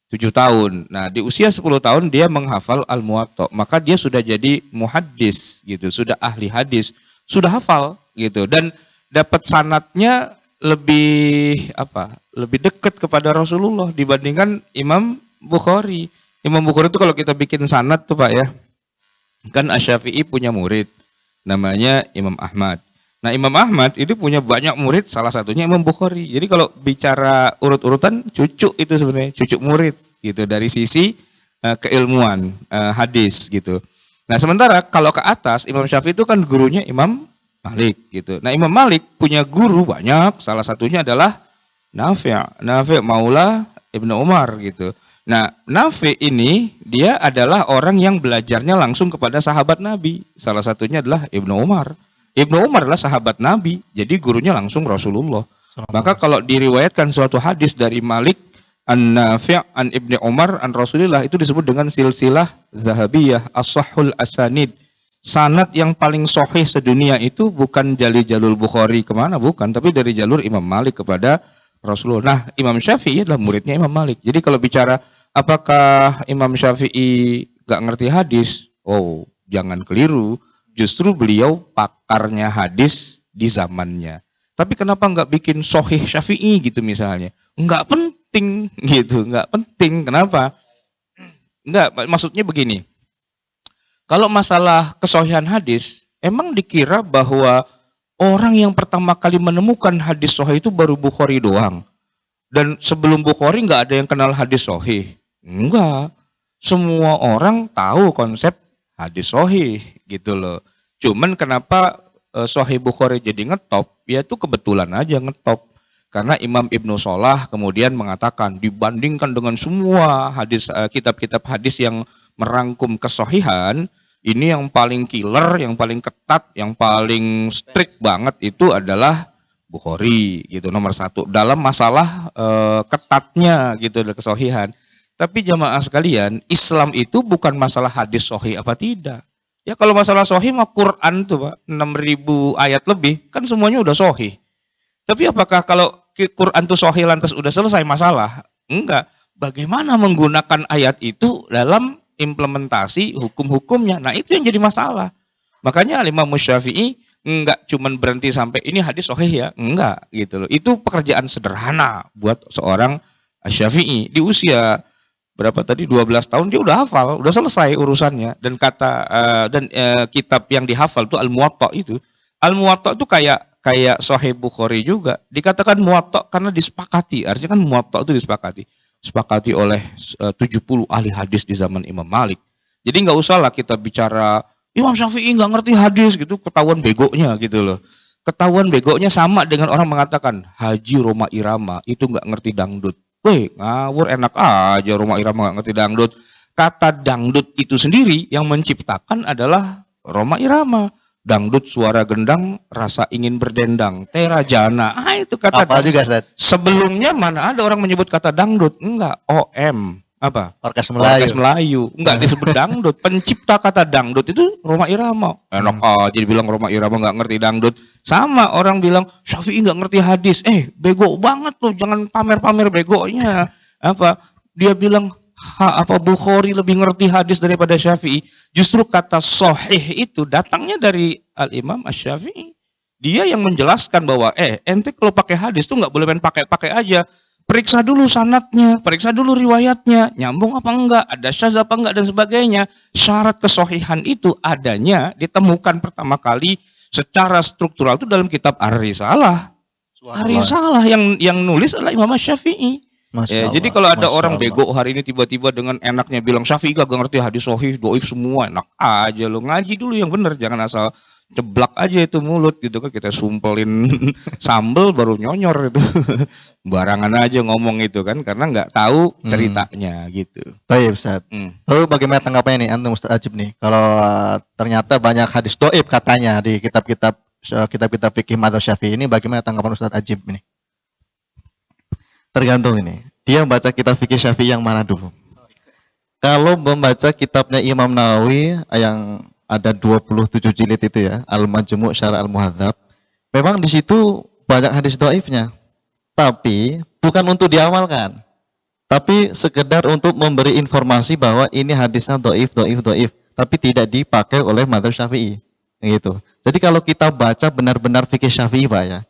7 tahun. Nah, di usia 10 tahun dia menghafal Al-Muwatta. Maka dia sudah jadi muhaddis gitu, sudah ahli hadis, sudah hafal gitu. Dan dapat sanadnya lebih lebih dekat kepada Rasulullah dibandingkan Imam Bukhari. Imam Bukhari itu kalau kita bikin sanad tuh Pak ya. Kan Asy-Syafi'i punya murid namanya Imam Ahmad. Nah, Imam Ahmad itu punya banyak murid, salah satunya Imam Bukhari. Jadi kalau bicara urut-urutan, cucu itu sebenarnya, cucu murid gitu dari sisi keilmuan hadis gitu. Nah, sementara kalau ke atas Imam Syafi'i itu kan gurunya Imam Malik gitu. Nah, Imam Malik punya guru banyak, salah satunya adalah Nafi' Maula Ibnu Umar gitu. Nah, Nafi ini dia adalah orang yang belajarnya langsung kepada sahabat Nabi. Salah satunya adalah Ibnu Umar. Ibnu Umar adalah sahabat Nabi, jadi gurunya langsung Rasulullah. Maka kalau diriwayatkan suatu hadis dari Malik an-Nafi' an Ibnu Umar an Rasulillah, itu disebut dengan silsilah zahabiyah as-sahhul asanid. Sanad yang paling sahih sedunia itu bukan dari jalur Bukhari kemana, bukan, tapi dari jalur Imam Malik kepada Rasulullah. Nah, Imam Syafi'i adalah muridnya Imam Malik. Jadi kalau bicara apakah Imam Syafi'i gak ngerti hadis? Oh, jangan keliru. Justru beliau pakarnya hadis di zamannya. Tapi kenapa nggak bikin Sahih Syafi'i gitu misalnya? Nggak penting gitu, nggak penting. Kenapa? Nggak, maksudnya begini. Kalau masalah kesohihan hadis, emang dikira bahwa orang yang pertama kali menemukan hadis sahih itu baru Bukhari doang. Dan sebelum Bukhari nggak ada yang kenal hadis sahih. Enggak. Semua orang tahu konsep hadis sahih gitu loh. Cuman kenapa Sahih Bukhari jadi ngetop? Ya itu kebetulan aja ngetop. Karena Imam Ibnu Shalah kemudian mengatakan dibandingkan dengan semua hadis kitab-kitab hadis yang merangkum kesohihan, ini yang paling killer, yang paling ketat, yang paling strict banget itu adalah Bukhari gitu, nomor 1 dalam masalah ketatnya gitu dari kesohihan. Tapi jamaah sekalian, Islam itu bukan masalah hadis sahih apa tidak. Ya kalau masalah sahih mah Quran tuh Pak, 6.000 ayat lebih, kan semuanya udah sahih. Tapi apakah kalau Quran itu sahih lantas udah selesai masalah? Enggak. Bagaimana menggunakan ayat itu dalam implementasi hukum-hukumnya? Nah itu yang jadi masalah. Makanya Imam Syafi'i enggak cuman berhenti sampai ini hadis sahih ya, enggak gitu loh. Itu pekerjaan sederhana buat seorang Syafi'i di usia berapa tadi 12 tahun dia udah hafal, udah selesai urusannya. Dan kitab yang dihafal itu Al-Muwatta itu. Al-Muwatta itu kayak Sahih Bukhari juga. Dikatakan Muwatta karena disepakati. Artinya kan Muwatta itu disepakati oleh 70 ahli hadis di zaman Imam Malik. Jadi nggak usah lah kita bicara Imam Syafi'i nggak ngerti hadis gitu, ketahuan begonya gitu loh. Ketahuan begonya sama dengan orang mengatakan Haji Roma Irama itu nggak ngerti dangdut. Weh, ngawur, enak aja Roma Irama nggak ngerti dangdut. Kata dangdut itu sendiri yang menciptakan adalah Roma Irama. Dangdut suara gendang, rasa ingin berdendang. Terajana. Itu kata apa juga, Ustaz? Sebelumnya mana ada orang menyebut kata dangdut? Enggak, OM. Apa? Orkes Orkes Melayu. Melayu. Enggak disebut dangdut. Pencipta kata dangdut itu Roma Irama. Enak aja dibilang Roma Irama nggak ngerti dangdut. Sama orang bilang Syafi'i nggak ngerti hadis. Bego banget tuh, jangan pamer-pamer begonya. Apa? Dia bilang Bukhari lebih ngerti hadis daripada Syafi'i. Justru kata sahih itu datangnya dari Al-Imam Asy-Syafi'i. Dia yang menjelaskan bahwa ente kalau pakai hadis tuh nggak boleh main pakai-pakai aja. Periksa dulu sanadnya, periksa dulu riwayatnya, nyambung apa enggak, ada syadz apa enggak dan sebagainya. Syarat kesohihan itu adanya ditemukan pertama kali secara struktural itu dalam kitab Ar-Risalah. Ar-Risalah yang nulis adalah Imam Syafi'i. Jadi kalau ada orang bego hari ini tiba-tiba dengan enaknya bilang Syafi'i gak ngerti hadis sahih, dhaif semua, enak aja lo, ngaji dulu yang benar, jangan asal ceblak aja itu mulut gitu kan, kita sumpelin sambel baru nyonyor itu. Barangan aja ngomong itu kan karena nggak tahu ceritanya gitu. Baik Ustaz. Lalu bagaimana tanggapannya nih antum Ustaz Ajib nih? Kalau ternyata banyak hadis dhaif katanya di kitab-kitab fikih madzhab Syafi'i ini, bagaimana tanggapan Ustaz Ajib ini? Tergantung ini. Dia membaca kitab fikih Syafi'i yang mana dulu? Kalau membaca kitabnya Imam Nawawi yang ada 27 jilid itu ya, Al-Majmu' Syarah Al-Muhadzab. Memang di situ banyak hadis dhaifnya. Tapi bukan untuk diamalkan. Tapi sekedar untuk memberi informasi bahwa ini hadisnya dhaif. Tapi tidak dipakai oleh madzhab Syafi'i. Gitu. Jadi kalau kita baca benar-benar fikih Syafi'i Pak ya,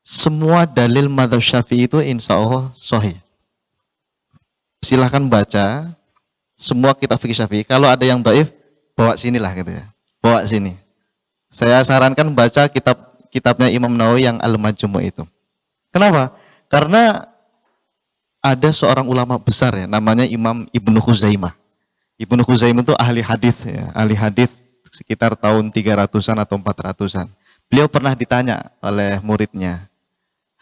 semua dalil madzhab Syafi'i itu insya Allah sahih. Silahkan baca semua kitab fikih Syafi'i. Kalau ada yang dhaif, bawa sinilah gitu ya. Bawa sini. Saya sarankan baca kitabnya Imam Nawawi yang Al-Majmu' itu. Kenapa? Karena ada seorang ulama besar ya, namanya Imam Ibnu Khuzaimah. Ibnu Khuzaimah itu ahli hadis ya, ahli hadis sekitar tahun 300-an atau 400-an. Beliau pernah ditanya oleh muridnya,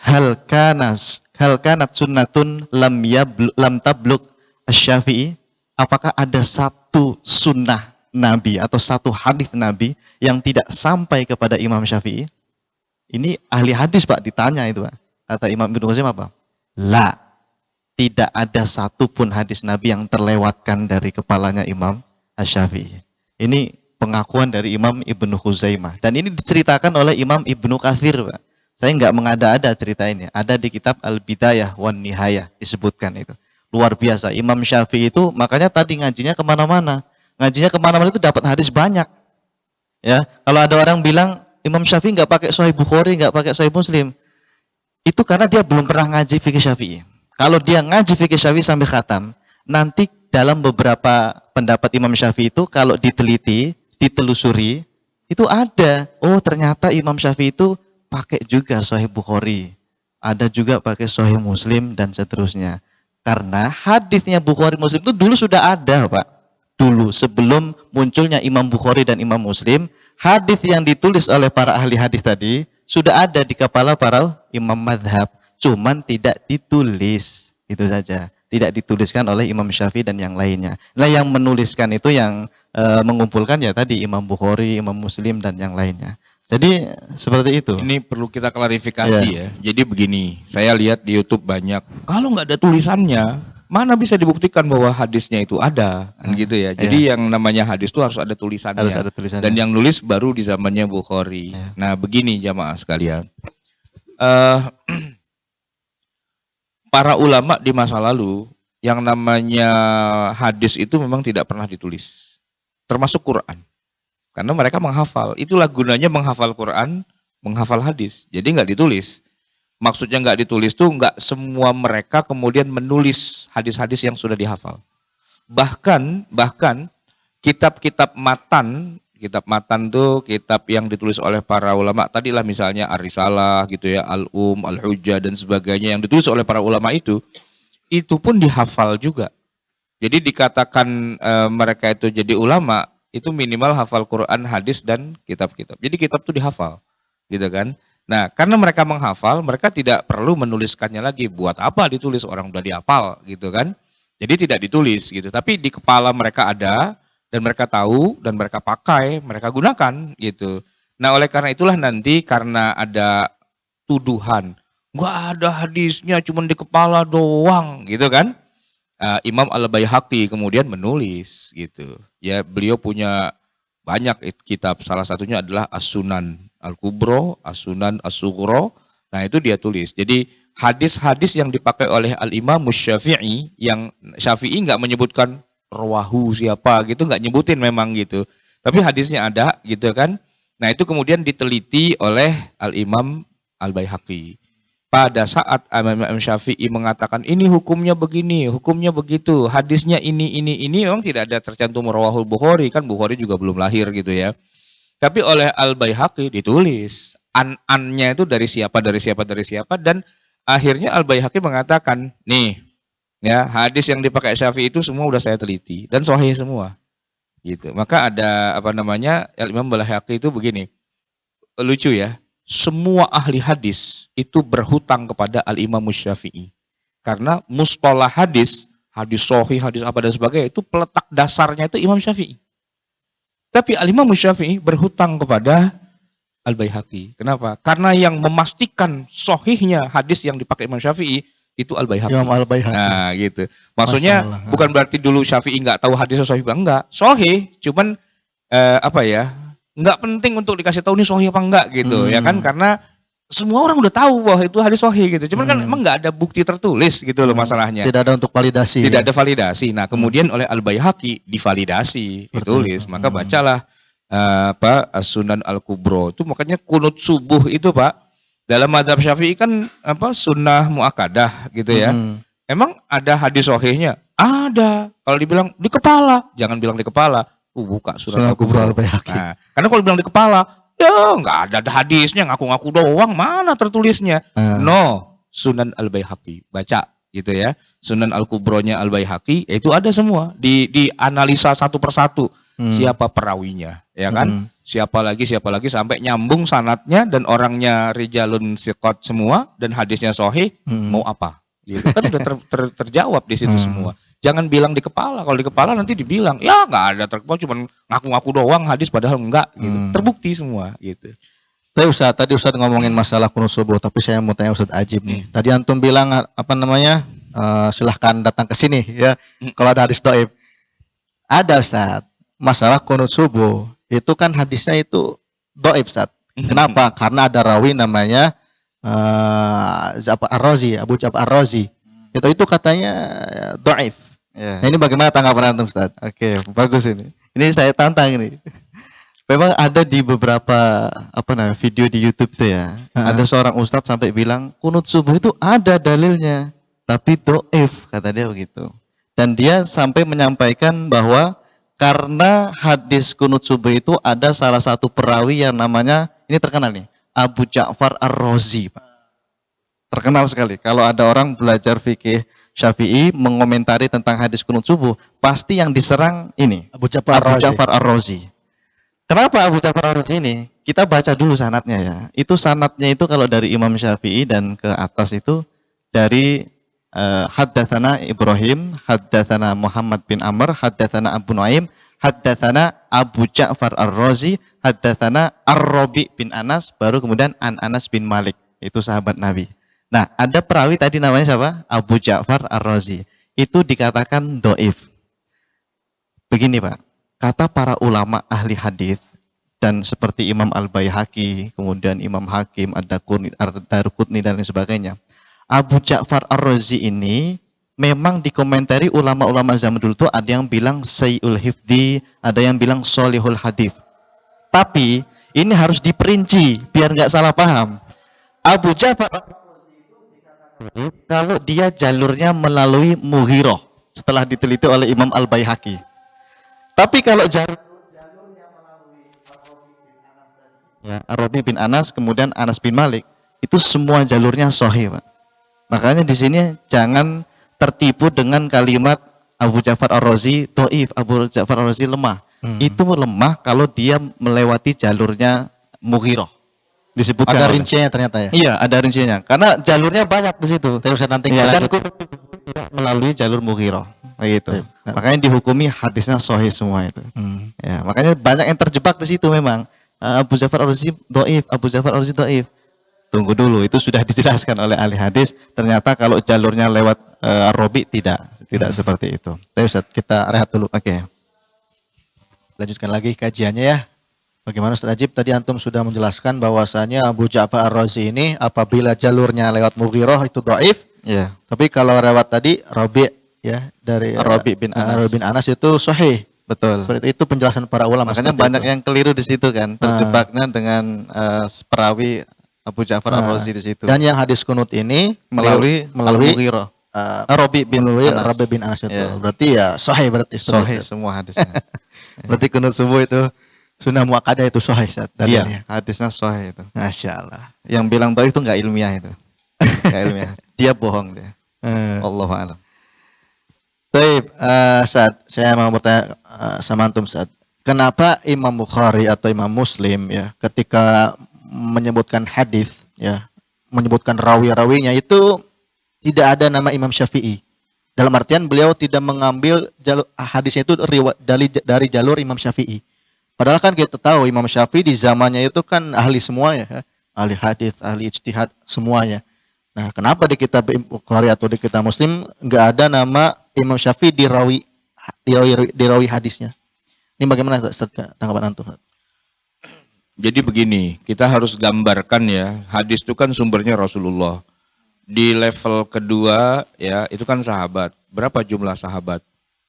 hal kanat sunnatun lam tablugh asy-Syafi'i? Apakah ada satu sunnah Nabi atau satu hadis Nabi yang tidak sampai kepada Imam Syafi'i? Ini ahli hadis Pak ditanya itu Pak. Kata Imam Ibnu Khuzaimah apa? La, tidak ada satupun hadis Nabi yang terlewatkan dari kepalanya Imam Asy-Syafi'i. Ini pengakuan dari Imam Ibnu Khuzaimah. Dan ini diceritakan oleh Imam Ibnu Katsir Pak. Saya nggak mengada-ada cerita ini. Ada di kitab Al-Bidayah wan Nihayah disebutkan itu. Luar biasa. Imam Syafi'i itu makanya tadi ngajinya kemana-mana. Ngajinya kemana-mana itu dapat hadis banyak. Ya, kalau ada orang bilang Imam Syafi'i nggak pakai Sahih Bukhari, nggak pakai Sahih Muslim, itu karena dia belum pernah ngaji fikih Syafi'i. Kalau dia ngaji fikih Syafi'i sampai khatam, nanti dalam beberapa pendapat Imam Syafi'i itu kalau diteliti, ditelusuri, itu ada. Oh ternyata Imam Syafi'i itu pakai juga Sahih Bukhari, ada juga pakai Sahih Muslim dan seterusnya. Karena hadisnya Bukhari Muslim itu dulu sudah ada Pak. Dulu sebelum munculnya Imam Bukhari dan Imam Muslim, hadis yang ditulis oleh para ahli hadis tadi sudah ada di kepala para imam madhab, cuman tidak ditulis, itu saja, tidak dituliskan oleh Imam Syafi'i dan yang lainnya. Nah yang menuliskan itu yang mengumpulkan ya tadi Imam Bukhari, Imam Muslim dan yang lainnya. Jadi seperti itu. Ini perlu kita klarifikasi ya. Jadi begini, saya lihat di YouTube banyak, kalau nggak ada tulisannya, mana bisa dibuktikan bahwa hadisnya itu ada, gitu ya. Jadi yang namanya hadis itu harus ada tulisannya. Harus ada tulisannya. Dan yang nulis baru di zamannya Bukhari. Nah begini jamaah sekalian, para ulama di masa lalu, yang namanya hadis itu memang tidak pernah ditulis, termasuk Quran. Karena mereka menghafal, itulah gunanya menghafal Quran, menghafal hadis. Jadi nggak ditulis. Maksudnya nggak ditulis tuh nggak semua mereka kemudian menulis hadis-hadis yang sudah dihafal. Bahkan kitab-kitab matan tuh kitab yang ditulis oleh para ulama. Tadilah misalnya Ar-Risalah gitu ya, Al-Um, Al-Hujjah dan sebagainya yang ditulis oleh para ulama itu pun dihafal juga. Jadi dikatakan mereka itu jadi ulama, itu minimal hafal Quran, hadis dan kitab-kitab. Jadi kitab itu dihafal, gitu kan? Nah, karena mereka menghafal, mereka tidak perlu menuliskannya lagi. Buat apa ditulis, orang udah dihafal, gitu kan? Jadi tidak ditulis gitu. Tapi di kepala mereka ada dan mereka tahu dan mereka pakai, mereka gunakan gitu. Nah, oleh karena itulah nanti karena ada tuduhan, nggak ada hadisnya, cuma di kepala doang, gitu kan? Imam Al-Baihaqi kemudian menulis gitu. Ya, beliau punya banyak kitab. Salah satunya adalah As-Sunan Al-Kubro, As-Sunan As-Sughro. Nah, itu dia tulis. Jadi hadis-hadis yang dipakai oleh Al-Imam Syafi'i, yang Syafi'i nggak menyebutkan rawahu siapa gitu, nggak nyebutin memang gitu. Tapi hadisnya ada gitu kan. Nah, itu kemudian diteliti oleh Al-Imam Al-Baihaqi. Pada saat Imam Syafi'i mengatakan ini hukumnya begini, hukumnya begitu, hadisnya ini memang tidak ada tercantum rawahul Bukhari, kan Bukhari juga belum lahir gitu ya. Tapi oleh Al-Baihaqi ditulis an-annya itu dari siapa, dan akhirnya Al-Baihaqi mengatakan, nih ya, hadis yang dipakai Syafi'i itu semua udah saya teliti dan sahih semua. Gitu. Maka ada Imam Al-Baihaqi itu begini. Lucu ya. Semua ahli hadis itu berhutang kepada Al-Imam Syafi'i. Karena mustalah hadis sahih, hadis apa dan sebagainya, itu peletak dasarnya itu Imam Syafi'i. Tapi Al-Imam Syafi'i berhutang kepada Al-Baihaqi. Kenapa? Karena yang memastikan sahihnya hadis yang dipakai Imam Syafi'i itu Al-Baihaqi. Imam Al-Baihaqi. Nah, gitu. Maksudnya Masalah. bukan berarti dulu Syafi'i nggak tahu hadis sahih, enggak. Sahih, cuman nggak penting untuk dikasih tahu ini sahih apa enggak gitu, ya kan? Karena semua orang udah tahu bahwa itu hadis sahih gitu. Cuman kan emang nggak ada bukti tertulis gitu loh masalahnya. Tidak ada untuk validasi. Tidak ada validasi. Nah, kemudian oleh Al-Baihaqi divalidasi, ditulis. Maka bacalah As-Sunan Al-Kubro. Itu makanya kunut subuh itu, Pak, dalam mazhab Syafi'i kan sunnah muakkadah gitu ya. Emang ada hadis sahihnya? Ada. Kalau dibilang di kepala, jangan bilang di kepala. Buka Sunan Al-Kubro. Al-Baihaqi. Nah, karena kalau bilang di kepala, ya nggak ada hadisnya, ngaku-ngaku doang, mana tertulisnya? No, Sunan Al-Baihaqi, baca gitu ya. Sunan Al-Kubronya Al-Baihaqi, itu ada semua, dianalisa satu persatu. Siapa perawinya, ya kan? Siapa lagi sampai nyambung sanadnya dan orangnya rijalun siqat semua dan hadisnya sahih, mau apa? Gitu kan udah terjawab di situ semua. Jangan bilang di kepala. Kalau di kepala nanti dibilang, ya nggak ada terkepala, cuma ngaku-ngaku doang hadis padahal enggak gitu. Terbukti semua gitu. Tadi Ustaz ngomongin masalah kunut subuh, tapi saya mau tanya Ustaz Ajib nih. Tadi antum bilang silahkan datang ke sini ya. Kalau ada hadis dhaif. Ada Ustaz, masalah kunut subuh itu kan hadisnya itu dhaif Ustaz. Kenapa? Karena ada rawi namanya Ja'far Ar-Razi, Abu Ja'far Ar-Razi. Itu katanya dhaif. Ya. Nah, ini bagaimana tanggapan antum, Ustaz? Oke, bagus ini. Ini saya tantang ini. Memang ada di beberapa video di YouTube tuh ya. Ada seorang ustadz sampai bilang kunut subuh itu ada dalilnya, tapi dhaif, kata dia begitu. Dan dia sampai menyampaikan bahwa karena hadis kunut subuh itu ada salah satu perawi yang namanya, ini terkenal nih, Abu Ja'far Ar-Razi, Pak. Terkenal sekali. Kalau ada orang belajar fikih Syafi'i mengomentari tentang hadis kunut subuh, pasti yang diserang ini Abu Ja'far Ar-Razi. Kenapa Abu Ja'far Ar-Razi ini? Kita baca dulu sanadnya ya. Itu sanadnya itu kalau dari Imam Syafi'i dan ke atas itu dari haddatsana Ibrahim, haddatsana Muhammad bin Amr, haddatsana Abu Nuaim, haddatsana Abu Ja'far Ar-Razi, haddatsana Ar-Rabi bin Anas, baru kemudian An Anas bin Malik. Itu sahabat Nabi. Nah, ada perawi tadi namanya siapa? Abu Ja'far Ar-Razi. Itu dikatakan dhaif. Begini, Pak. Kata para ulama ahli hadis dan seperti Imam Al-Baihaqi, kemudian Imam Hakim, Ad-Darqutni dan lain sebagainya. Abu Ja'far Ar-Razi ini memang dikomentari ulama-ulama zaman dulu tuh ada yang bilang Sayyul Hifdi, ada yang bilang Solihul Hadis. Tapi ini harus diperinci biar nggak salah paham. Abu Ja'far kalau dia jalurnya melalui Mughirah setelah diteliti oleh Imam Al-Baihaqi. Tapi kalau jalurnya melalui Ar-Rabi bin Anas, kemudian Anas bin Malik, itu semua jalurnya sahih, Pak. Makanya di sini jangan tertipu dengan kalimat Abu Ja'far Ar-Razi dhaif, Abu Ja'far Ar-Razi lemah. Itu lemah kalau dia melewati jalurnya Mughirah. Disebutkan ada rinciannya ternyata ya. Iya, ada rinciannya. Karena jalurnya banyak di situ. Saya usah nanti dan melalui jalur Mughirah. Gitu. Makanya dihukumi hadisnya sahih semua itu. Ya, makanya banyak yang terjebak di situ memang. Abu Ja'far Ar-Razi dhaif, Abu Ja'far Ar-Razi dhaif. Tunggu dulu, itu sudah dijelaskan oleh ahli hadis. Ternyata kalau jalurnya lewat Robi tidak seperti itu. Baik Ustaz, kita rehat dulu. Oke. Lanjutkan lagi kajiannya ya. Bagaimana Ustaz Ajib? Tadi antum sudah menjelaskan bahwasanya Abu Ja'far Ar-Razi ini apabila jalurnya lewat Mughirah itu dhaif, Ya. tapi kalau lewat tadi Rabi ya dari Rabi bin Anas. Rabi bin Anas itu sahih. Betul. Seperti itu penjelasan para ulama. Makanya seperti banyak itu. yang keliru di situ kan, terjebaknya dengan perawi Abu Ja'far Ar-Razi di situ. Dan yang hadis kunut ini melalui melalui Mughirah. Rabi bin Anas. Rabi bin Anas itu. Ya. Berarti ya sahih berarti. Sahih semua hadisnya. Berarti kunut subuh itu sunnah muakkadah itu sahih Ustaz. Iya, hadisnya sahih itu. Masya Allah. Yang bilang dhaif itu enggak ilmiah itu. Enggak ilmiah. Dia bohong dia. Allahu a'lam. Baik, Ustaz, saya mau bertanya sama antum Ustaz. Kenapa Imam Bukhari atau Imam Muslim ya ketika menyebutkan hadis ya, menyebutkan rawi-rawinya itu tidak ada nama Imam Syafi'i. Dalam artian beliau tidak mengambil jalur hadisnya itu dari jalur Imam Syafi'i. Padahal kan kita tahu Imam Syafi'i di zamannya itu kan ahli semuanya, ya. Ahli hadis, ahli ijtihad semuanya. Nah, kenapa di kitab Bukhari atau di kitab Muslim nggak ada nama Imam Syafi'i di rawi hadisnya? Ini bagaimana Ustaz, tanggapan antum? Jadi begini, kita harus gambarkan ya, hadis itu kan sumbernya Rasulullah. Di level kedua ya, itu kan sahabat. Berapa jumlah sahabat?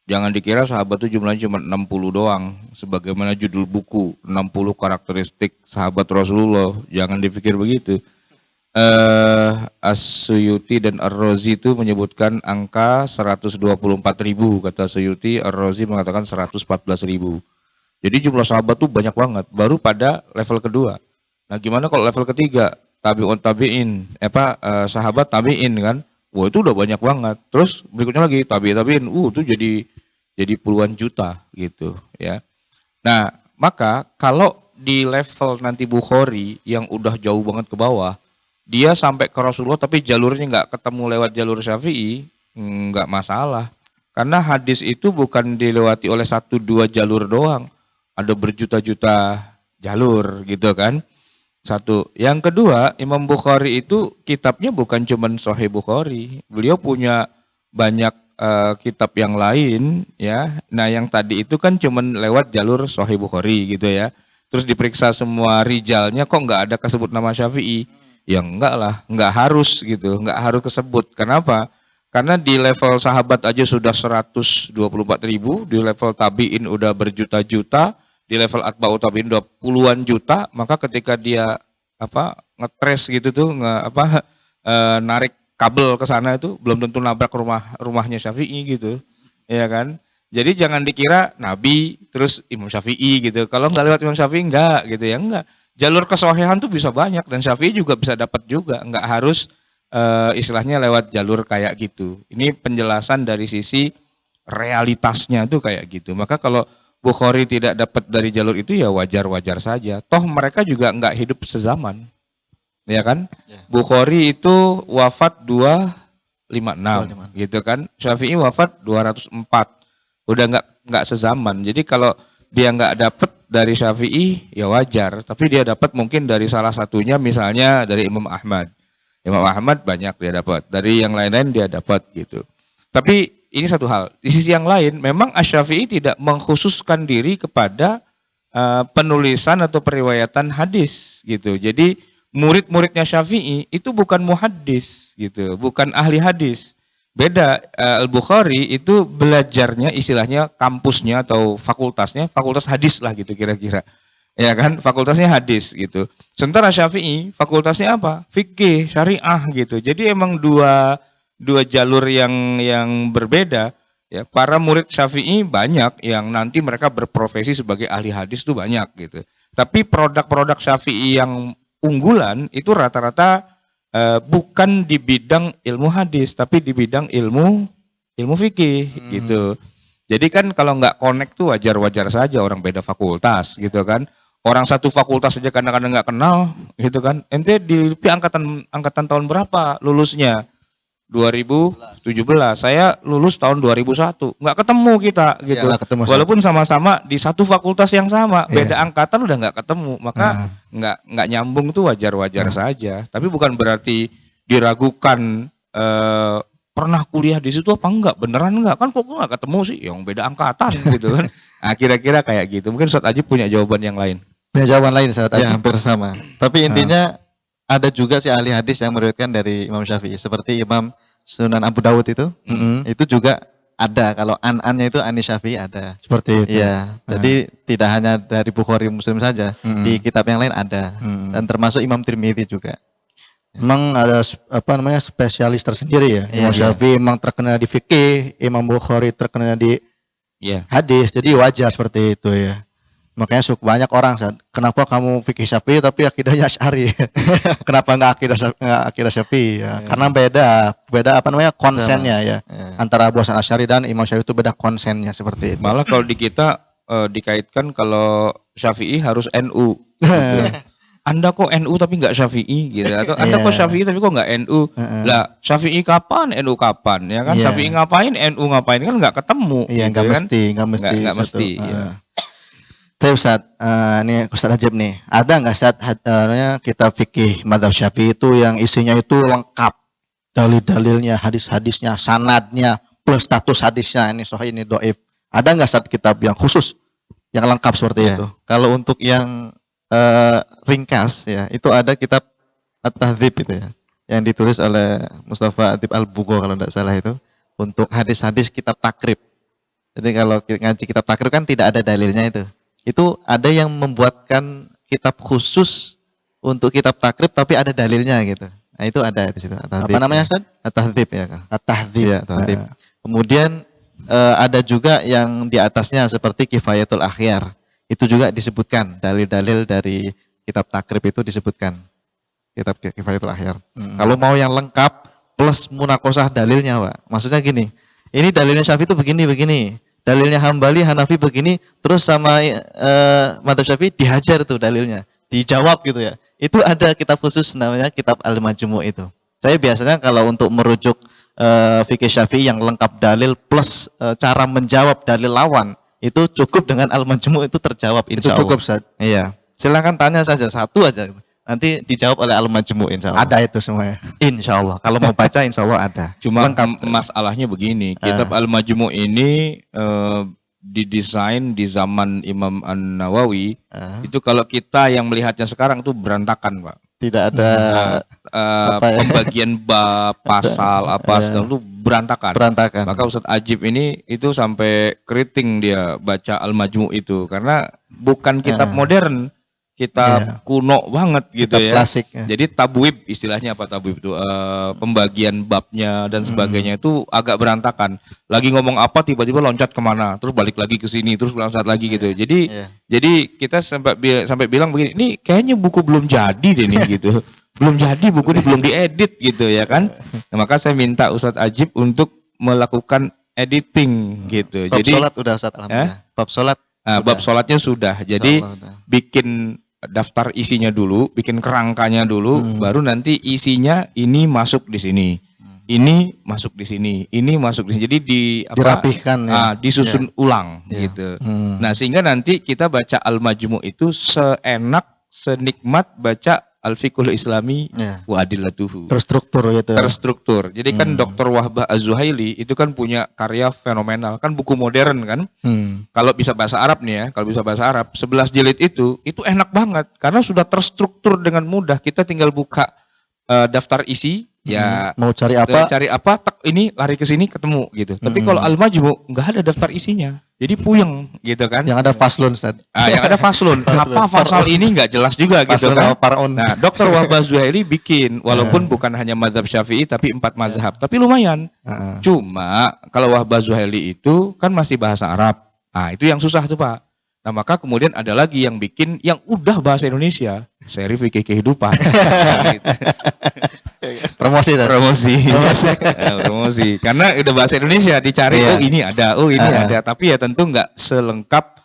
Jangan dikira sahabat itu jumlahnya cuma 60 doang. Sebagaimana judul buku, 60 karakteristik sahabat Rasulullah. Jangan dipikir begitu. As-Suyuti dan Ar-Razi itu menyebutkan angka 124.000, kata Suyuti, Ar-Razi mengatakan 114.000. Jadi jumlah sahabat tuh banyak banget, baru pada level kedua. Nah, gimana kalau level ketiga? Tabi'in, sahabat tabi'in kan? Wah, itu udah banyak banget. Terus berikutnya lagi tabi'in, itu jadi puluhan juta gitu ya. Nah, maka kalau di level nanti Bukhari yang udah jauh banget ke bawah, dia sampai ke Rasulullah tapi jalurnya nggak ketemu lewat jalur Syafi'i, nggak masalah. Karena hadis itu bukan dilewati oleh 1-2 jalur doang. Ada berjuta-juta jalur gitu kan. Satu. Yang kedua, Imam Bukhari itu kitabnya bukan cuma Sahih Bukhari. Beliau punya banyak kitab yang lain ya. Nah, yang tadi itu kan cuma lewat jalur Sahih Bukhari gitu ya. Terus diperiksa semua rijalnya kok nggak ada kesebut nama Syafi'i. Ya enggak lah, enggak harus gitu, enggak harus kesebut. Kenapa? Karena di level sahabat aja sudah 124.000, di level tabi'in udah berjuta-juta, di level atba'u tabi'in udah puluhan juta, maka ketika dia ngetres gitu tuh, narik kabel ke sana itu belum tentu nabrak rumahnya Syafi'i gitu. Ya kan? Jadi jangan dikira Nabi terus Imam Syafi'i gitu. Kalau enggak lewat Imam Syafi'i enggak gitu ya, enggak. Jalur kesohihan tuh bisa banyak dan Syafi'i juga bisa dapat juga, nggak harus istilahnya lewat jalur kayak gitu. Ini penjelasan dari sisi realitasnya tuh kayak gitu. Maka kalau Bukhari tidak dapat dari jalur itu ya wajar-wajar saja. Toh mereka juga nggak hidup sezaman, ya kan? Ya. Bukhari itu wafat 256, gitu kan? Syafi'i wafat 204, udah nggak sezaman. Jadi kalau dia nggak dapat dari Syafi'i ya wajar, tapi dia dapat mungkin dari salah satunya, misalnya dari Imam Ahmad. Imam Ahmad banyak dia dapat, dari yang lain-lain dia dapat gitu. Tapi ini satu hal, di sisi yang lain memang Asy-Syafi'i tidak mengkhususkan diri kepada penulisan atau periwayatan hadis gitu. Jadi murid-muridnya Syafi'i itu bukan muhaddis gitu, bukan ahli hadis. Beda, Al-Bukhari itu belajarnya istilahnya kampusnya atau fakultasnya, fakultas hadis lah gitu kira-kira. Ya kan, fakultasnya hadis gitu. Sementara Syafi'i fakultasnya apa? Fikih, syariah gitu. Jadi emang dua jalur yang berbeda ya. Para murid Syafi'i banyak yang nanti mereka berprofesi sebagai ahli hadis itu banyak gitu. Tapi produk-produk Syafi'i yang unggulan itu rata-rata bukan di bidang ilmu hadis, tapi di bidang ilmu fikih gitu. Jadi kan kalau nggak connect tuh wajar-wajar saja orang beda fakultas gitu kan. Orang satu fakultas saja kadang-kadang nggak kenal gitu kan. Ente di angkatan tahun berapa lulusnya? 2017. Saya lulus tahun 2001. Nggak ketemu kita gitu. Yalah, ketemu walaupun sama-sama di satu fakultas yang sama, beda angkatan udah nggak ketemu. Maka nggak nyambung tuh wajar-wajar saja. Tapi bukan berarti diragukan pernah kuliah di situ apa enggak? Beneran enggak? Kan kok gue enggak ketemu sih? Yang beda angkatan gitu kan. Nah, kira-kira kayak gitu. Mungkin Ustaz Ajib punya jawaban yang lain. Punya jawaban lain Ustaz Ya, Ajib? hampir sama. Tapi intinya ada juga sih ahli hadis yang meriwayatkan dari Imam Syafi'i. Seperti Imam Sunan Abu Dawud itu. Mm-mm. Itu juga ada. Kalau an-annya itu Ani Syafi'i ada. Seperti itu. Iya. Jadi tidak hanya dari Bukhari Muslim saja. Mm-mm. Di kitab yang lain ada. Mm. Dan termasuk Imam Tirmidzi juga. Memang ada spesialis tersendiri ya. Iya, Imam iya. Syafi'i memang terkenal di fikih, Imam Bukhari terkenal di Iya. hadis. Jadi wajar seperti itu ya. Makanya banyak orang, Ustaz, kenapa kamu fikih Syafi'i tapi akidahnya Asy'ari? Kenapa nggak akidah Syafi'i? Ya, karena beda konsennya ya. Ya. Antara Abu Hasan Asy'ari dan Imam Syafi'i itu beda konsennya seperti itu. Malah kalau di kita dikaitkan kalau Syafi'i harus NU. Gitu. Anda kok NU tapi nggak Syafi'i gitu, atau Anda kok Iya. Syafi'i tapi kok nggak NU? Lah Syafi'i kapan, NU kapan, ya kan? Iya. Syafi'i ngapain, NU ngapain, kan nggak ketemu. Iya, gitu nggak kan? mesti, nggak mesti. Nggak satu. mesti, iya. Tapi Ustaz, ini Ustaz Ajib nih, ada nggak Ustaz kitab fikih madzhab Syafi'i itu yang isinya itu lengkap, dalil-dalilnya, hadis-hadisnya, sanadnya, plus status hadisnya, ini sahih, ini dhaif. Ada nggak Ustaz kitab yang khusus, yang lengkap seperti Ya. itu? Kalau untuk yang ringkas ya, itu ada kitab At-Tahdzib itu ya, yang ditulis oleh Mustafa Adib Al-Bugho kalau tidak salah itu, untuk hadis-hadis kitab takrib. Jadi kalau ngaji kitab takrib kan tidak ada dalilnya itu. Itu ada yang membuatkan kitab khusus untuk kitab takrib tapi ada dalilnya gitu. Nah, itu ada di situ. Apa namanya Ustaz? At-Tahdzib ya kan. At-Tahdzib. Iya, At-Tahdzib. Kemudian ada juga yang di atasnya seperti Kifayatul Akhyar. Itu juga disebutkan dalil-dalil dari kitab takrib itu disebutkan. Kitab Kifayatul Akhyar. Kalau mau yang lengkap plus munakosah dalilnya, Pak. Maksudnya gini, ini dalilnya Syafi'i itu begini. Dalilnya Hambali, Hanafi begini, terus sama madzhab Syafi'i dihajar tuh dalilnya, dijawab gitu ya. Itu ada kitab khusus namanya kitab Al-Majmu' itu. Saya biasanya kalau untuk merujuk fikih Syafi'i yang lengkap dalil plus cara menjawab dalil lawan, itu cukup dengan Al-Majmu' itu terjawab Itu insya Allah. cukup Ustaz. Iya. Silakan tanya saja satu aja. Nanti dijawab oleh Al-Majmu' insya Allah. Ada itu semuanya. Insya Allah. Kalau mau baca insya Allah ada. Cuma lengkap. masalahnya begini, kitab Al-Majmu' ini didesain di zaman Imam An-Nawawi. Itu kalau kita yang melihatnya sekarang tuh berantakan, Pak. Tidak ada apa ya? Pembagian bab, pasal, apa segala itu berantakan. berantakan. Maka Ustadz Ajib ini itu sampai keriting dia baca Al-Majmu' itu karena bukan kitab modern, kitab kuno banget gitu Kitab ya. klasik. Ya. Jadi tabwib, istilahnya apa tabwib itu, pembagian babnya dan sebagainya itu agak berantakan. Lagi ngomong apa tiba-tiba loncat kemana, terus balik lagi ke sini, terus loncat lagi gitu. Jadi Iya. jadi kita sampai bilang begini, ini kayaknya buku belum jadi deh nih gitu. Belum jadi buku ini, belum diedit gitu ya kan. Nah, maka saya minta Ustadz Ajib untuk melakukan editing gitu. Bab Jadi sholat udah Ustaz, alhamdulillah. Bab sholat. bab sholatnya sudah. Jadi Insya Allah udah. bikin daftar isinya dulu, bikin kerangkanya dulu, baru nanti isinya ini masuk di sini. Ini masuk di sini, ini masuk di sini. Jadi Dirapihkan ya. disusun ulang Iya. gitu. Nah, sehingga nanti kita baca Al-Majmu' itu seenak, senikmat baca Al-Fiqhul Islami Iya. wa Adillatuhu. Terstruktur gitu. Terstruktur. Jadi kan Dr. Wahbah Az-Zuhaili itu kan punya karya fenomenal, kan buku modern kan. Kalau bisa bahasa Arab nih ya, kalau bisa bahasa Arab, 11 jilid itu enak banget karena sudah terstruktur dengan mudah. Kita tinggal buka daftar isi, ya Mau cari apa? cari apa, tek, ini lari ke sini ketemu gitu. Tapi kalau Al-Majmu' nggak ada daftar isinya. Jadi puyeng gitu kan. Yang ada faslun Ustaz. Yang ada faslun. Apa pasal ini nggak jelas juga gitu Faslun kan. sama Par'un. Nah, Dr. Wahbah Zuhaili bikin walaupun bukan hanya mazhab Syafi'i tapi 4 mazhab. Tapi lumayan. Cuma kalau Wahbah Zuhaili itu kan masih bahasa Arab. Nah, itu yang susah tuh, Pak. Nah, maka kemudian ada lagi yang bikin yang udah bahasa Indonesia, seri fikih kehidupan. Gitu. Promosi Ustaz. Promosi. Promosi. Karena udah bahasa Indonesia dicari, Iya. oh ini ada, oh ini ada. Tapi ya tentu nggak selengkap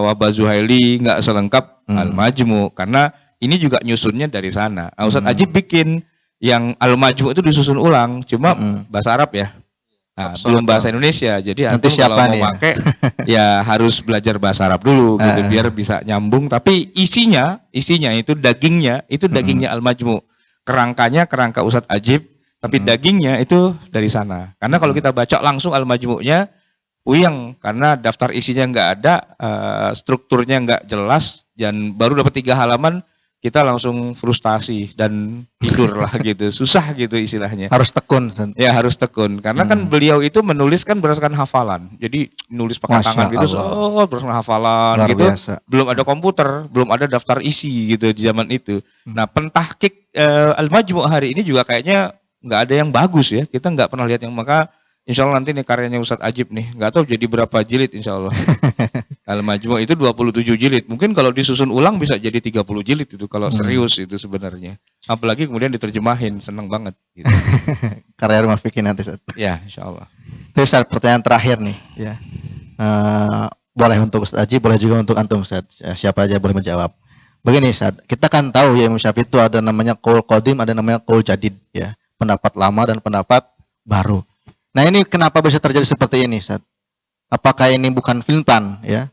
Wahbah Zuhaili, nggak selengkap Al-Majmu' karena ini juga nyusunnya dari sana. Nah, Ustadz Ajib bikin yang Al-Majmu' itu disusun ulang, cuma bahasa Arab ya. Nah, belum bahasa Indonesia. Jadi Nanti antum kalau siapa mau nih ya? pakai ya harus belajar bahasa Arab dulu gitu biar bisa nyambung. Tapi isinya itu dagingnya Al-Majmu'. Kerangkanya kerangka Ustadz Ajib, Tapi dagingnya itu dari sana. Karena kalau kita baca langsung Al-Majmu'nya, puyeng karena daftar isinya nggak ada, strukturnya nggak jelas, dan baru dapat 3 halaman kita langsung frustasi dan tidur lah gitu, susah gitu istilahnya. Harus tekun. Ustaz. Ya harus tekun, karena kan beliau itu menulis kan berdasarkan hafalan, jadi nulis pakai Masya tangan gitu, Allah. berdasarkan hafalan Luar gitu. biasa. Belum ada komputer, belum ada daftar isi gitu di zaman itu. Nah, pentahkik Al-Majmu' hari ini juga kayaknya nggak ada yang bagus ya. Kita nggak pernah lihat yang, maka insya Allah nanti nih karyanya Ustadz Ajib nih, nggak tahu jadi berapa jilid insya Allah. Al-Majmu' itu 27 jilid. Mungkin kalau disusun ulang bisa jadi 30 jilid itu kalau serius itu sebenarnya. Apalagi kemudian diterjemahin, seneng banget. Gitu. Karya Rumah Fikih nanti, Ustaz. Ya, insya Allah. Terus Ustaz, pertanyaan terakhir nih, ya. Boleh untuk Ustaz Aji, boleh juga untuk antum, Ustaz. Siapa aja boleh menjawab. Begini, Ustaz, kita kan tahu ya Imam Syafi'i itu ada namanya qaul qadim, ada namanya qaul jadid, ya. Pendapat lama dan pendapat baru. Nah, ini kenapa bisa terjadi seperti ini, Ustaz? Apakah ini bukan filtan, ya?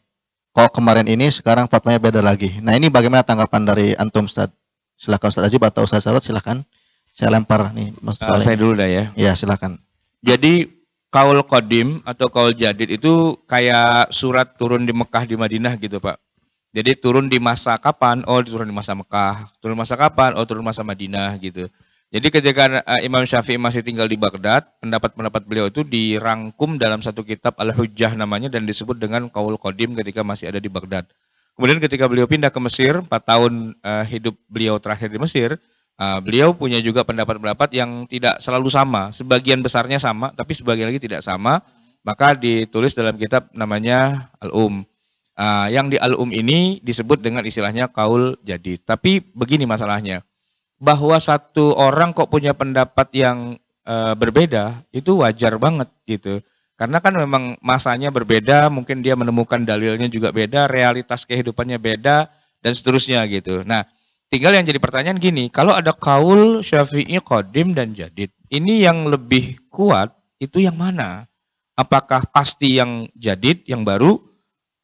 Kok kemarin ini, sekarang fatwanya beda lagi. Nah, ini bagaimana tanggapan dari antum, Ustaz? Silakan Ustaz Aji atau Ustaz Salat, silakan. Saya lempar nih, Mas Saleh. Saya dulu dah ya. Ya, silakan. Jadi kaul qadim atau kaul jadid itu kayak surat turun di Mekah di Madinah gitu, Pak. Jadi turun di masa kapan? Oh, turun di masa Mekah. Turun masa kapan? Oh, turun masa Madinah gitu. Jadi ketika Imam Syafi'i masih tinggal di Baghdad, pendapat-pendapat beliau itu dirangkum dalam satu kitab Al-Hujjah namanya, dan disebut dengan kaul qadim ketika masih ada di Baghdad. Kemudian ketika beliau pindah ke Mesir, 4 tahun hidup beliau terakhir di Mesir, beliau punya juga pendapat-pendapat yang tidak selalu sama. Sebagian besarnya sama, tapi sebagian lagi tidak sama. Maka ditulis dalam kitab namanya Al-Um. Yang di Al-Um ini disebut dengan istilahnya kaul jadid. Tapi begini masalahnya, bahwa satu orang kok punya pendapat yang berbeda, itu wajar banget gitu. Karena kan memang masanya berbeda, mungkin dia menemukan dalilnya juga beda, realitas kehidupannya beda, dan seterusnya gitu. Nah, tinggal yang jadi pertanyaan gini, kalau ada kaul Syafi'i qadim dan jadid, ini yang lebih kuat itu yang mana? Apakah pasti yang jadid, yang baru,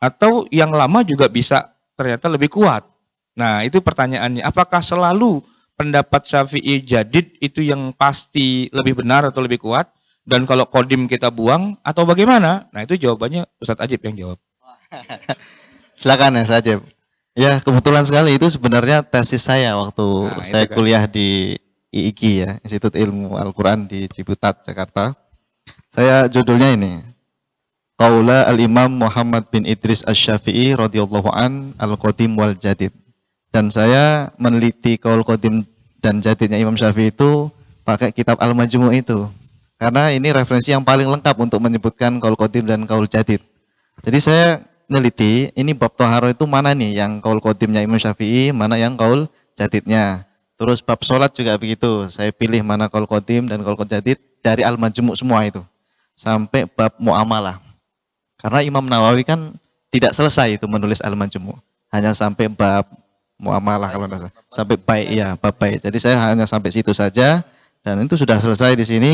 atau yang lama juga bisa ternyata lebih kuat? Nah, itu pertanyaannya. Apakah selalu pendapat Syafi'i jadid itu yang pasti lebih benar atau lebih kuat? Dan kalau qadim kita buang atau bagaimana? Nah, itu jawabannya Ustadz Ajib yang jawab. Silakan ya, Ustaz Ajib. Ya, kebetulan sekali itu sebenarnya tesis saya waktu saya itu kan. kuliah di IIGI ya, Institut Ilmu Al-Quran di Ciputat, Jakarta. Saya judulnya ini, Qaula Al-Imam Muhammad bin Idris Asy-Syafi'i radhiyallahu an Al-Qadim wal Jadid. Dan saya meneliti qaul qadim dan jadidnya Imam Syafi'i itu pakai kitab Al-Majmu' itu. Karena ini referensi yang paling lengkap untuk menyebutkan qaul qadim dan qaul jadid. Jadi saya neliti, ini bab Thaharo itu mana nih yang qaul qadimnya Imam Syafi'i, mana yang qaul jadidnya. Terus bab sholat juga begitu, saya pilih mana qaul qadim dan qaul jadid dari Al-Majmu' semua itu. Sampai bab muamalah. Karena Imam Nawawi kan tidak selesai itu menulis Al-Majmu'. Hanya sampai bab muamalah kalau tidak salah. Sampai baik, ya bab baik. Jadi saya hanya sampai situ saja, dan itu sudah selesai di sini,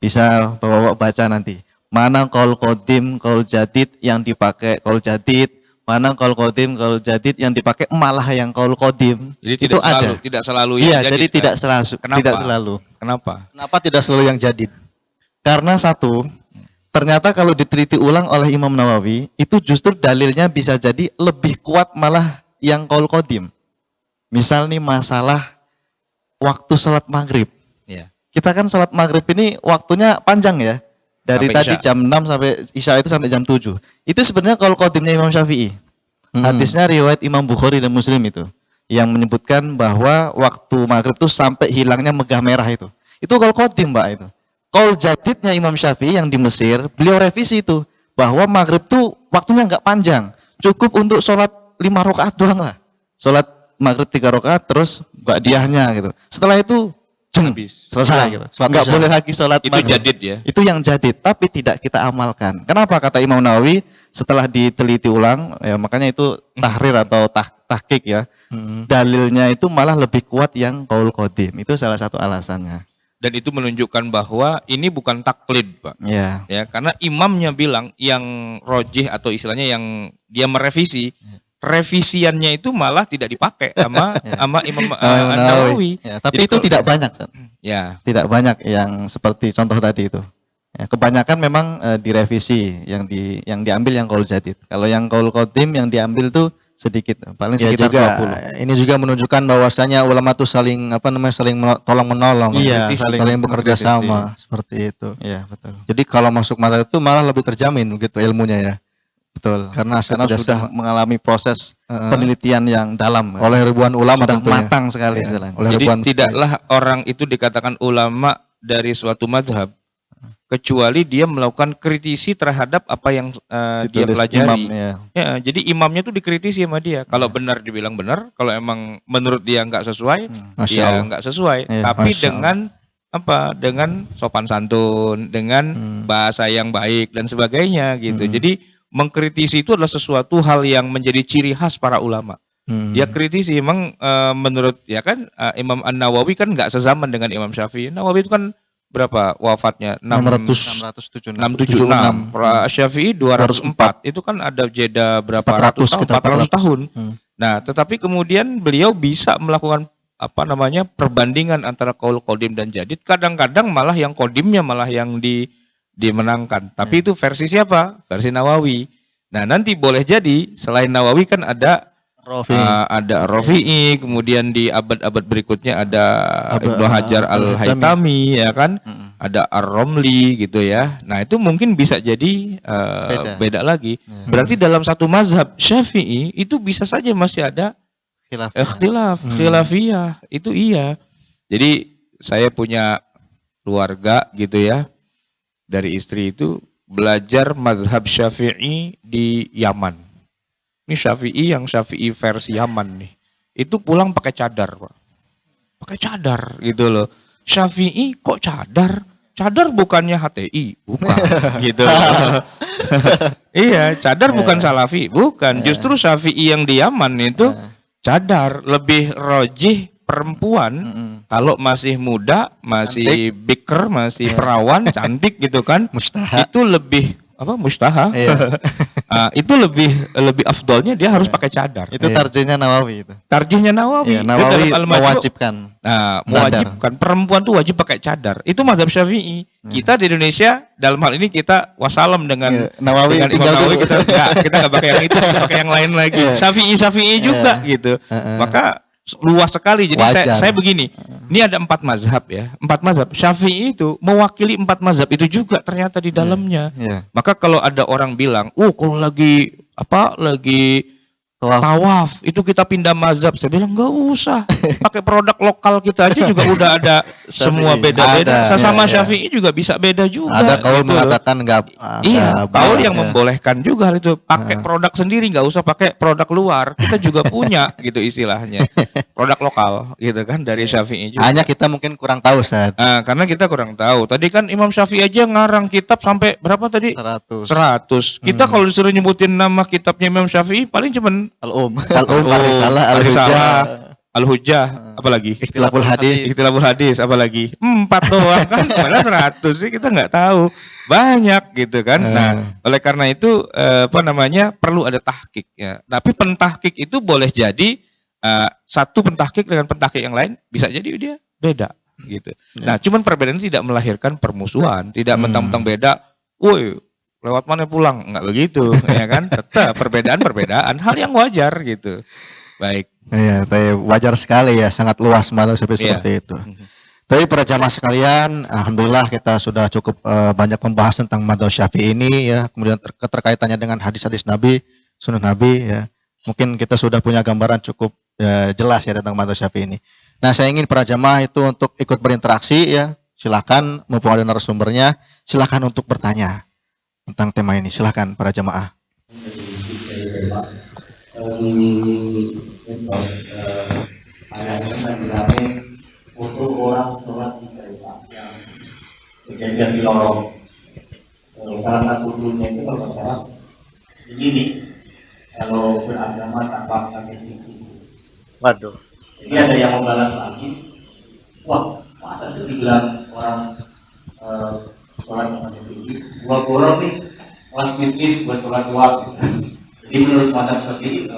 bisa bawa baca nanti. Mana qaul qadim, qaul jadid yang dipakai qaul jadid, mana qaul qadim, qaul jadid yang dipakai malah yang qaul qadim. Jadi itu tidak selalu Iya, yang jadi jadid, tidak kan? selalu. Kenapa? Tidak selalu. Kenapa? Kenapa tidak selalu yang jadid? Karena satu, ternyata kalau diteliti ulang oleh Imam Nawawi, itu justru dalilnya bisa jadi lebih kuat malah yang qaul qadim. Misal nih masalah waktu sholat maghrib. Ya. Kita kan sholat maghrib ini waktunya panjang ya. Dari Sampai tadi Isya. jam 6 sampai Isya itu sampai jam 7. Itu sebenarnya qaul qadimnya Imam Syafi'i. Hadisnya riwayat Imam Bukhari dan Muslim itu. Yang menyebutkan bahwa waktu maghrib itu sampai hilangnya megah merah itu. Itu qaul qadim, Mbak, itu. Qaul jadidnya Imam Syafi'i yang di Mesir, beliau revisi itu. Bahwa maghrib itu waktunya nggak panjang. Cukup untuk sholat 5 rakaat doang lah. Sholat maghrib 3 rakaat terus ba'diyahnya gitu. Setelah itu Habis. selesai gitu. Nggak boleh lagi sholat Itu maghrib. jadid ya. Itu yang jadid, tapi tidak kita amalkan. Kenapa? Kata Imam Nawawi setelah diteliti ulang, ya makanya itu tahrir atau tahqiq ya. Dalilnya itu malah lebih kuat yang qaul qadim. Itu salah satu alasannya. Dan itu menunjukkan bahwa ini bukan taklid, Pak. Ya. Ya, karena imamnya bilang yang rojih atau istilahnya yang dia merevisi revisiannya itu malah tidak dipakai sama sama Imam Nawawi. Nawawi. Ya, tapi Jadi itu kalau- tidak banyak, Ustaz. Ya, Tidak banyak yang seperti contoh tadi itu. Ya, kebanyakan memang direvisi yang diambil yang qaul jadid. Kalau yang qaul qadim yang diambil tuh sedikit, paling Ya sekitar juga 20. ini juga menunjukkan bahwasanya ulama itu saling tolong menolong, Iya, saling bekerja mengkritisi. sama seperti itu. Iya, betul. Jadi kalau masuk mata itu malah lebih terjamin begitu ilmunya ya. Betul. Karena Karena sudah sudah mengalami proses Heeh. penelitian yang dalam. oleh ribuan ulama sudah tentunya. matang sekali Ya, istilahnya. oleh jadi ribuan tidaklah orang itu dikatakan ulama dari suatu madhab kecuali dia melakukan kritisi terhadap apa yang dia Ditulis pelajari. imam, ya. Ya, jadi imamnya tuh dikritisi sama dia. Kalau benar dibilang benar, kalau emang menurut dia nggak sesuai, Masya ya Allah. nggak sesuai. Iya, Tapi Masya dengan apa? Dengan sopan santun, dengan bahasa yang baik dan sebagainya gitu. Jadi mengkritisi itu adalah sesuatu hal yang menjadi ciri khas para ulama. Dia kritisi memang menurut ya kan Imam An-Nawawi kan nggak sezaman dengan Imam Syafi'i. Nawawi itu kan berapa wafatnya? 676. 676. Syafi'i 204. Itu kan ada jeda berapa 400 ratus tahun? kita 400 tahun. Hmm. Nah, tetapi kemudian beliau bisa melakukan apa namanya perbandingan antara qaul qadim dan jadid. Kadang-kadang malah yang qadimnya malah yang dimenangkan. Tapi itu versi siapa? Versi Nawawi. Nah, nanti boleh jadi selain Nawawi kan ada ada Rafi'i, kemudian di abad-abad berikutnya ada Ibnu Hajar Al-Haytami, ya kan? Ada Ar-Romli gitu ya. Nah, itu mungkin bisa jadi beda lagi. Berarti dalam satu mazhab Syafi'i itu bisa saja masih ada khilafiyah. Itu iya. Jadi saya punya keluarga gitu ya. Dari istri itu belajar mazhab Syafi'i di Yaman. Ini Syafi'i versi Yaman nih. Itu pulang pakai cadar, Pak. Pakai cadar gitu loh. Syafi'i kok cadar? Cadar bukannya HTI, bukan gitu. Iya, cadar bukan Salafi, bukan. Justru Syafi'i yang di Yaman itu cadar, lebih rojih perempuan kalau masih muda, masih biker, masih perawan, cantik gitu kan. Mustaha. Itu lebih mustaha. Iya. Itu lebih afdolnya dia harus pakai cadar. Itu tarjihnya Nawawi itu. Tarjihnya Nawawi. Iya, Dia Nawawi dalam Al-Majmu'. mewajibkan. Nah, mewajibkan perempuan tuh wajib pakai cadar. Itu mazhab Syafi'i. Kita di Indonesia dalam hal ini kita wassalam dengan Nawawi dengan Imam tinggal Nawawi dulu. kita nggak pakai yang itu, kita pakai yang lain lagi. Syafi'i juga gitu. Maka luas sekali. Jadi saya begini. Ini ada 4 mazhab ya. 4 mazhab. Syafi'i itu mewakili 4 mazhab itu juga ternyata di dalamnya. Maka kalau ada orang bilang, kalau lagi tawaf itu kita pindah mazhab, saya bilang nggak usah, pakai produk lokal kita aja juga udah ada semua beda-beda. Sesama Syafi'i juga bisa beda juga. Ada kaul gitu loh. mengatakan nggak. Iya, kaul yang ya. membolehkan juga hal itu. Pakai produk sendiri, nggak usah pakai produk luar. Kita juga punya gitu istilahnya. Produk lokal gitu kan dari Syafi'i juga. Hanya kita mungkin kurang tahu, Ustaz. Karena kita kurang tahu. Tadi kan Imam Syafi'i aja ngarang kitab sampai berapa tadi? 100. 100. Kita kalau disuruh nyebutin nama kitabnya Imam Syafi'i paling cuman Al-Um. Al-Risalah, Al-Risalah, Al-Hujjah, apalagi? Ikhtilaful hadis. Ikhtilaful hadis, apalagi? 4 doang kan, padahal 100 sih kita nggak tahu. Banyak gitu kan. Nah, oleh karena itu perlu ada tahqiq ya. Tapi pentahqiq itu boleh jadi satu pentahqiq dengan pentahqiq yang lain bisa jadi dia beda gitu. Nah, cuman perbedaan itu tidak melahirkan permusuhan, tidak mentang-mentang beda. Woi, lewat mana pulang? Enggak begitu, ya kan? Tetap perbedaan hal yang wajar gitu. Baik. Iya, wajar sekali ya, sangat luas mazhab Syafi'i seperti itu. Tapi para jamaah sekalian, alhamdulillah kita sudah cukup banyak membahas tentang mazhab Syafi'i ini ya, kemudian keterkaitannya dengan hadis-hadis Nabi, sunnah Nabi ya. Mungkin kita sudah punya gambaran cukup jelas ya tentang mazhab Syafi'i ini. Nah, saya ingin para jamaah itu untuk ikut berinteraksi ya. Silakan, mumpung ada narasumbernya, silakan untuk bertanya tentang tema ini. Silakan para jamaah. Untuk orang sholat di kereta yang kejadian di lorong, karena kudunya itu berbicara begini, kalau beragama tanpa pakai tinggi. Waduh. Jadi ada yang membalas lagi, wah masa sih dibilang orang sholat pakai tinggi, gua borong nih kelas bisnis buat sholat tua. Jadi menurut mazhab seperti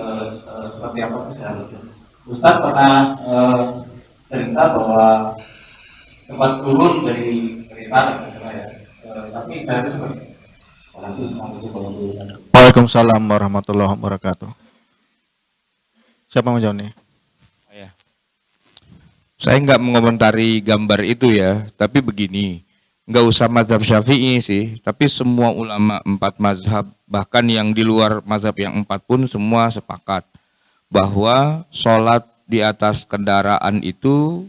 seperti apa seharusnya. Ustaz pernah cerita bahwa tempat turun dari kereta ya, tapi saya itu seperti Waalaikumsalam warahmatullahi wabarakatuh. Siapa mau jawab nih? Saya nggak mengomentari gambar itu ya, tapi begini, nggak usah mazhab Syafi'i sih, tapi semua ulama 4 mazhab, bahkan yang di luar mazhab yang 4 pun semua sepakat bahwa sholat di atas kendaraan itu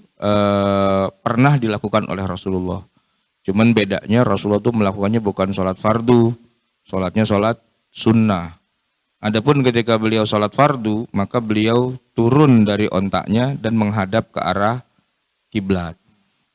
pernah dilakukan oleh Rasulullah. Cuman bedanya Rasulullah itu melakukannya bukan sholat fardu, sholatnya sholat sunnah. Adapun ketika beliau sholat fardu, maka beliau turun dari ontaknya dan menghadap ke arah kiblat.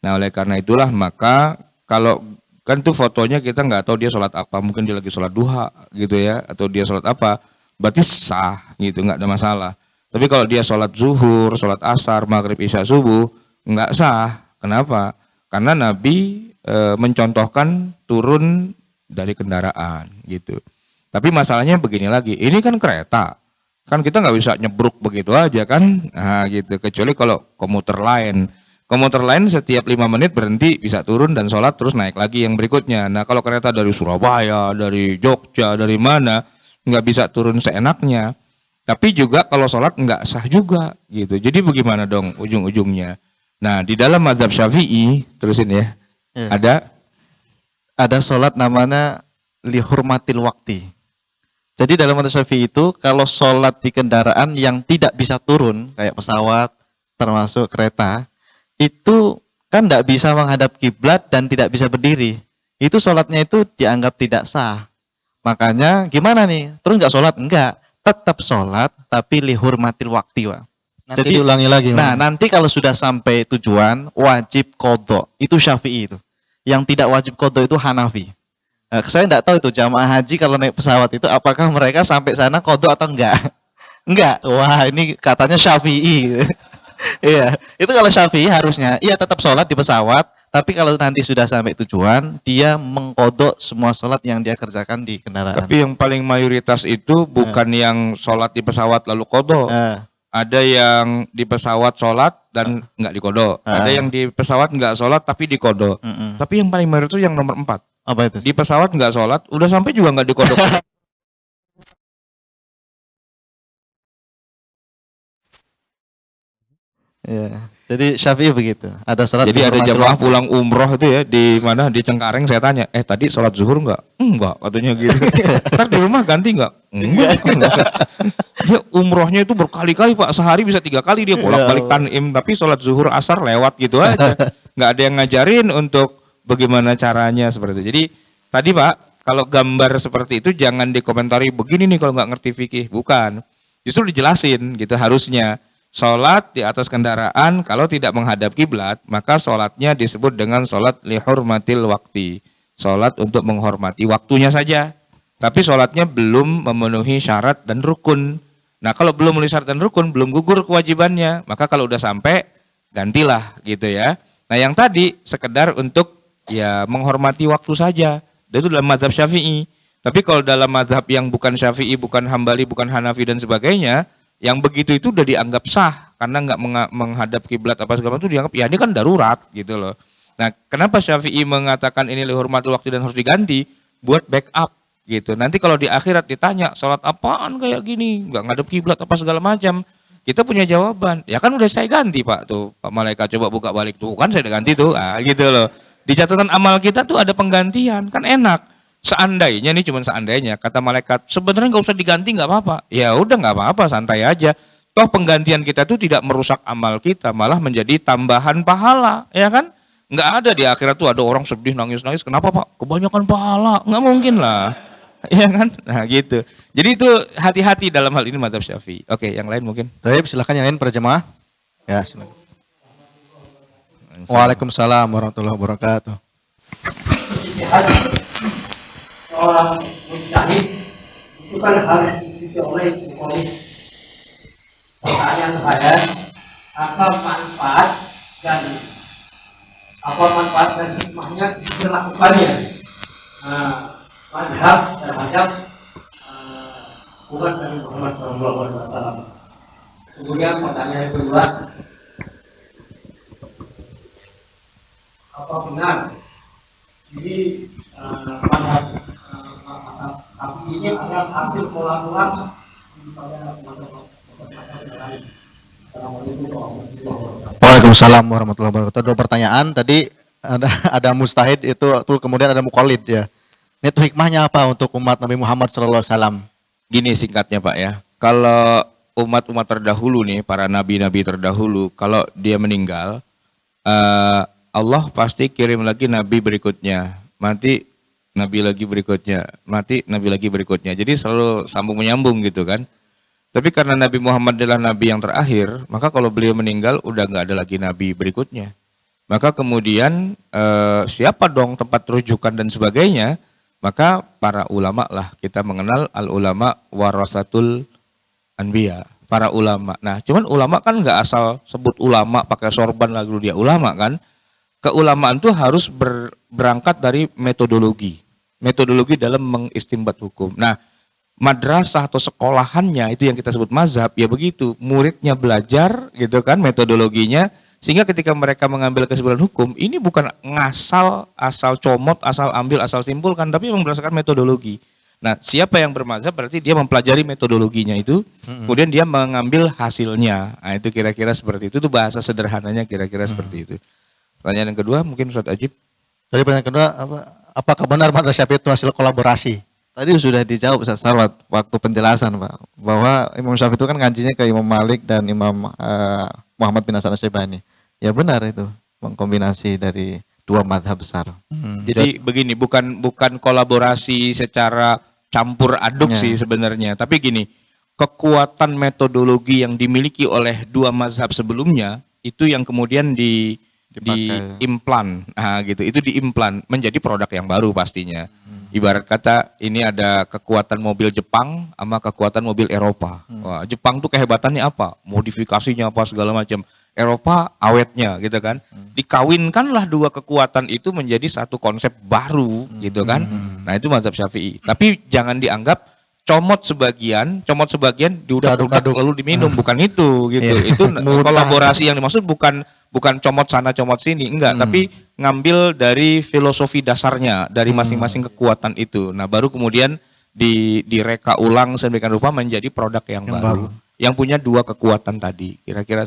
Nah, oleh karena itulah maka kalau kan tuh fotonya kita nggak tahu dia sholat apa, mungkin dia lagi sholat duha gitu ya, atau dia sholat apa, berarti sah gitu, nggak ada masalah. Tapi kalau dia sholat zuhur, sholat asar, maghrib, isya, subuh, nggak sah. Kenapa? Karena Nabi mencontohkan turun dari kendaraan gitu. Tapi masalahnya begini lagi, ini kan kereta, kan kita nggak bisa nyebruk begitu aja kan, nah gitu. Kecuali kalau komuter lain setiap 5 menit berhenti bisa turun dan sholat terus naik lagi yang berikutnya. Nah kalau kereta dari Surabaya, dari Jogja, dari mana nggak bisa turun seenaknya. Tapi juga kalau sholat nggak sah juga gitu. Jadi bagaimana dong ujung-ujungnya? Nah di dalam mazhab Syafi'i terusin ya, ada sholat namanya lihurmatil wakti. Jadi dalam mazhab Syafi'i itu kalau sholat di kendaraan yang tidak bisa turun kayak pesawat termasuk kereta itu kan tidak bisa menghadap kiblat dan tidak bisa berdiri. Itu sholatnya itu dianggap tidak sah. Makanya gimana nih? Terus nggak sholat? Enggak, tetap sholat tapi lihurmatil wakti, Pak. Nanti diulangi lagi. Nah, nanti kalau sudah sampai tujuan wajib qadha. Itu Syafi'i itu. Yang tidak wajib qadha itu Hanafi. Saya tidak tahu itu jamaah haji kalau naik pesawat itu apakah mereka sampai sana qadha atau enggak? Enggak. Wah, ini katanya Syafi'i. Iya, itu kalau Syafi'i harusnya iya tetap sholat di pesawat, tapi kalau nanti sudah sampai tujuan, dia mengqadha semua sholat yang dia kerjakan di kendaraan. Tapi yang paling mayoritas itu bukan yang sholat di pesawat lalu qadha. Ada yang di pesawat sholat dan nggak diqadha. Ada yang di pesawat nggak sholat tapi diqadha. Tapi yang paling mayoritas itu yang nomor 4. Apa itu? Di pesawat nggak sholat, udah sampai juga nggak diqadha. Ya, jadi Syafi'i begitu. Ada sholat. Jadi ada jamaah pulang umroh itu ya di mana di Cengkareng, saya tanya, tadi sholat zuhur nggak? Enggak, katanya gitu. Ntar di rumah ganti nggak? Enggak. Dia umrohnya itu berkali-kali Pak, sehari bisa 3 kali dia bolak-balik tanim, tapi sholat zuhur asar lewat gitu aja. Nggak ada yang ngajarin untuk bagaimana caranya seperti itu. Jadi tadi Pak, kalau gambar seperti itu jangan dikomentari begini nih kalau nggak ngerti fikih, bukan. Justru dijelasin gitu harusnya. Sholat di atas kendaraan kalau tidak menghadap kiblat, maka sholatnya disebut dengan sholat lihurmatil wakti. Sholat untuk menghormati waktunya saja. Tapi sholatnya belum memenuhi syarat dan rukun. Nah kalau belum memenuhi syarat dan rukun, belum gugur kewajibannya. Maka kalau udah sampai, gantilah gitu ya. Nah yang tadi sekedar untuk ya menghormati waktu saja. Itu dalam mazhab Syafi'i. Tapi kalau dalam mazhab yang bukan Syafi'i, bukan Hambali, bukan Hanafi dan sebagainya, yang begitu itu udah dianggap sah karena nggak menghadap kiblat apa segala macam itu dianggap ya ini kan darurat gitu loh. Nah, kenapa Syafi'i mengatakan ini lihurmatil waktu dan harus diganti? Buat backup gitu. Nanti kalau di akhirat ditanya salat apaan kayak gini, nggak ngadep kiblat apa segala macam, kita punya jawaban. Ya kan udah saya ganti Pak tuh, Pak Malaikat coba buka balik tuh kan saya udah ganti tuh, gitu loh. Di catatan amal kita tuh ada penggantian, kan enak. Seandainya nih cuma seandainya kata malaikat sebenarnya nggak usah diganti nggak apa-apa, ya udah nggak apa-apa santai aja. Toh penggantian kita tuh tidak merusak amal kita, malah menjadi tambahan pahala, ya kan? Nggak ada di akhirat tuh ada orang sedih nangis-nangis, kenapa Pak? Kebanyakan pahala, nggak mungkin lah, ya kan? Nah gitu. Jadi itu hati-hati dalam hal ini mazhab Syafi'i. Oke, yang lain mungkin. Baik, silakan yang lain para jemaah. Ya, silakan. Waalaikumsalam warahmatullahi wabarakatuh. Orang mujtahid itu kan harus diikuti oleh polis. Pertanyaan saya, apa manfaat dan hikmahnya dilakukannya mazhab terhadap umat Nabi Muhammad SAW. Kemudian pertanyaan yang kedua, apa benar ini tapi ini adalah hasil pola-pola pada lain. Waalaikumsalam warahmatullahi wabarakatuh. Dua pertanyaan tadi, ada mustahid itu, kemudian ada muqallid ya. Ini tuh hikmahnya apa untuk umat Nabi Muhammad SAW? Gini singkatnya Pak ya, kalau umat-umat terdahulu nih, para nabi-nabi terdahulu, kalau dia meninggal, Allah pasti kirim lagi nabi berikutnya, mati nabi lagi berikutnya, mati nabi lagi berikutnya. Jadi selalu sambung menyambung gitu kan. Tapi karena Nabi Muhammad adalah nabi yang terakhir, maka kalau beliau meninggal udah nggak ada lagi nabi berikutnya. Maka kemudian siapa dong tempat rujukan dan sebagainya? Maka para ulama lah, kita mengenal al-ulama warasatul anbiya, para ulama. Nah, cuman ulama kan nggak asal sebut ulama pakai sorban lalu dia ulama kan. Keulamaan itu harus berangkat dari metodologi dalam mengistinbat hukum. Nah, madrasah atau sekolahannya itu yang kita sebut mazhab, ya begitu. Muridnya belajar gitu kan metodologinya, sehingga ketika mereka mengambil kesimpulan hukum, ini bukan ngasal, asal comot, asal ambil, asal simpulkan, tapi memang berdasarkan metodologi. Nah, siapa yang bermazhab berarti dia mempelajari metodologinya itu, kemudian dia mengambil hasilnya. Nah, itu kira-kira seperti itu bahasa sederhananya kira-kira seperti itu. Pertanyaan yang kedua mungkin Ustaz Ajib. Jadi pertanyaan kedua, apakah benar madzhab Syafi'i itu hasil kolaborasi? Tadi sudah dijawab Ustaz Sarwat waktu penjelasan Pak, bahwa Imam Syafi'i itu kan ngajinya ke Imam Malik dan Imam Muhammad bin Hasan Asy-Syaibani. Ya benar itu, mengkombinasi dari dua mazhab besar. Jadi begini, bukan kolaborasi secara campur aduk sih sebenarnya, tapi gini, kekuatan metodologi yang dimiliki oleh dua mazhab sebelumnya itu yang kemudian diimplan, nah gitu, itu diimplan menjadi produk yang baru pastinya. Ibarat kata ini ada kekuatan mobil Jepang sama kekuatan mobil Eropa. Wah, Jepang tuh kehebatannya apa? Modifikasinya apa segala macam. Eropa awetnya gitu kan. Dikawinkanlah dua kekuatan itu menjadi satu konsep baru gitu kan. Nah, itu mazhab Syafi'i. Tapi jangan dianggap comot sebagian diudak-udak lalu diminum, bukan itu gitu. Itu kolaborasi yang dimaksud bukan comot sana comot sini, enggak, tapi ngambil dari filosofi dasarnya dari masing-masing kekuatan itu. Nah, baru kemudian direka ulang sedemikian rupa menjadi produk yang baru yang punya dua kekuatan tadi. Kira-kira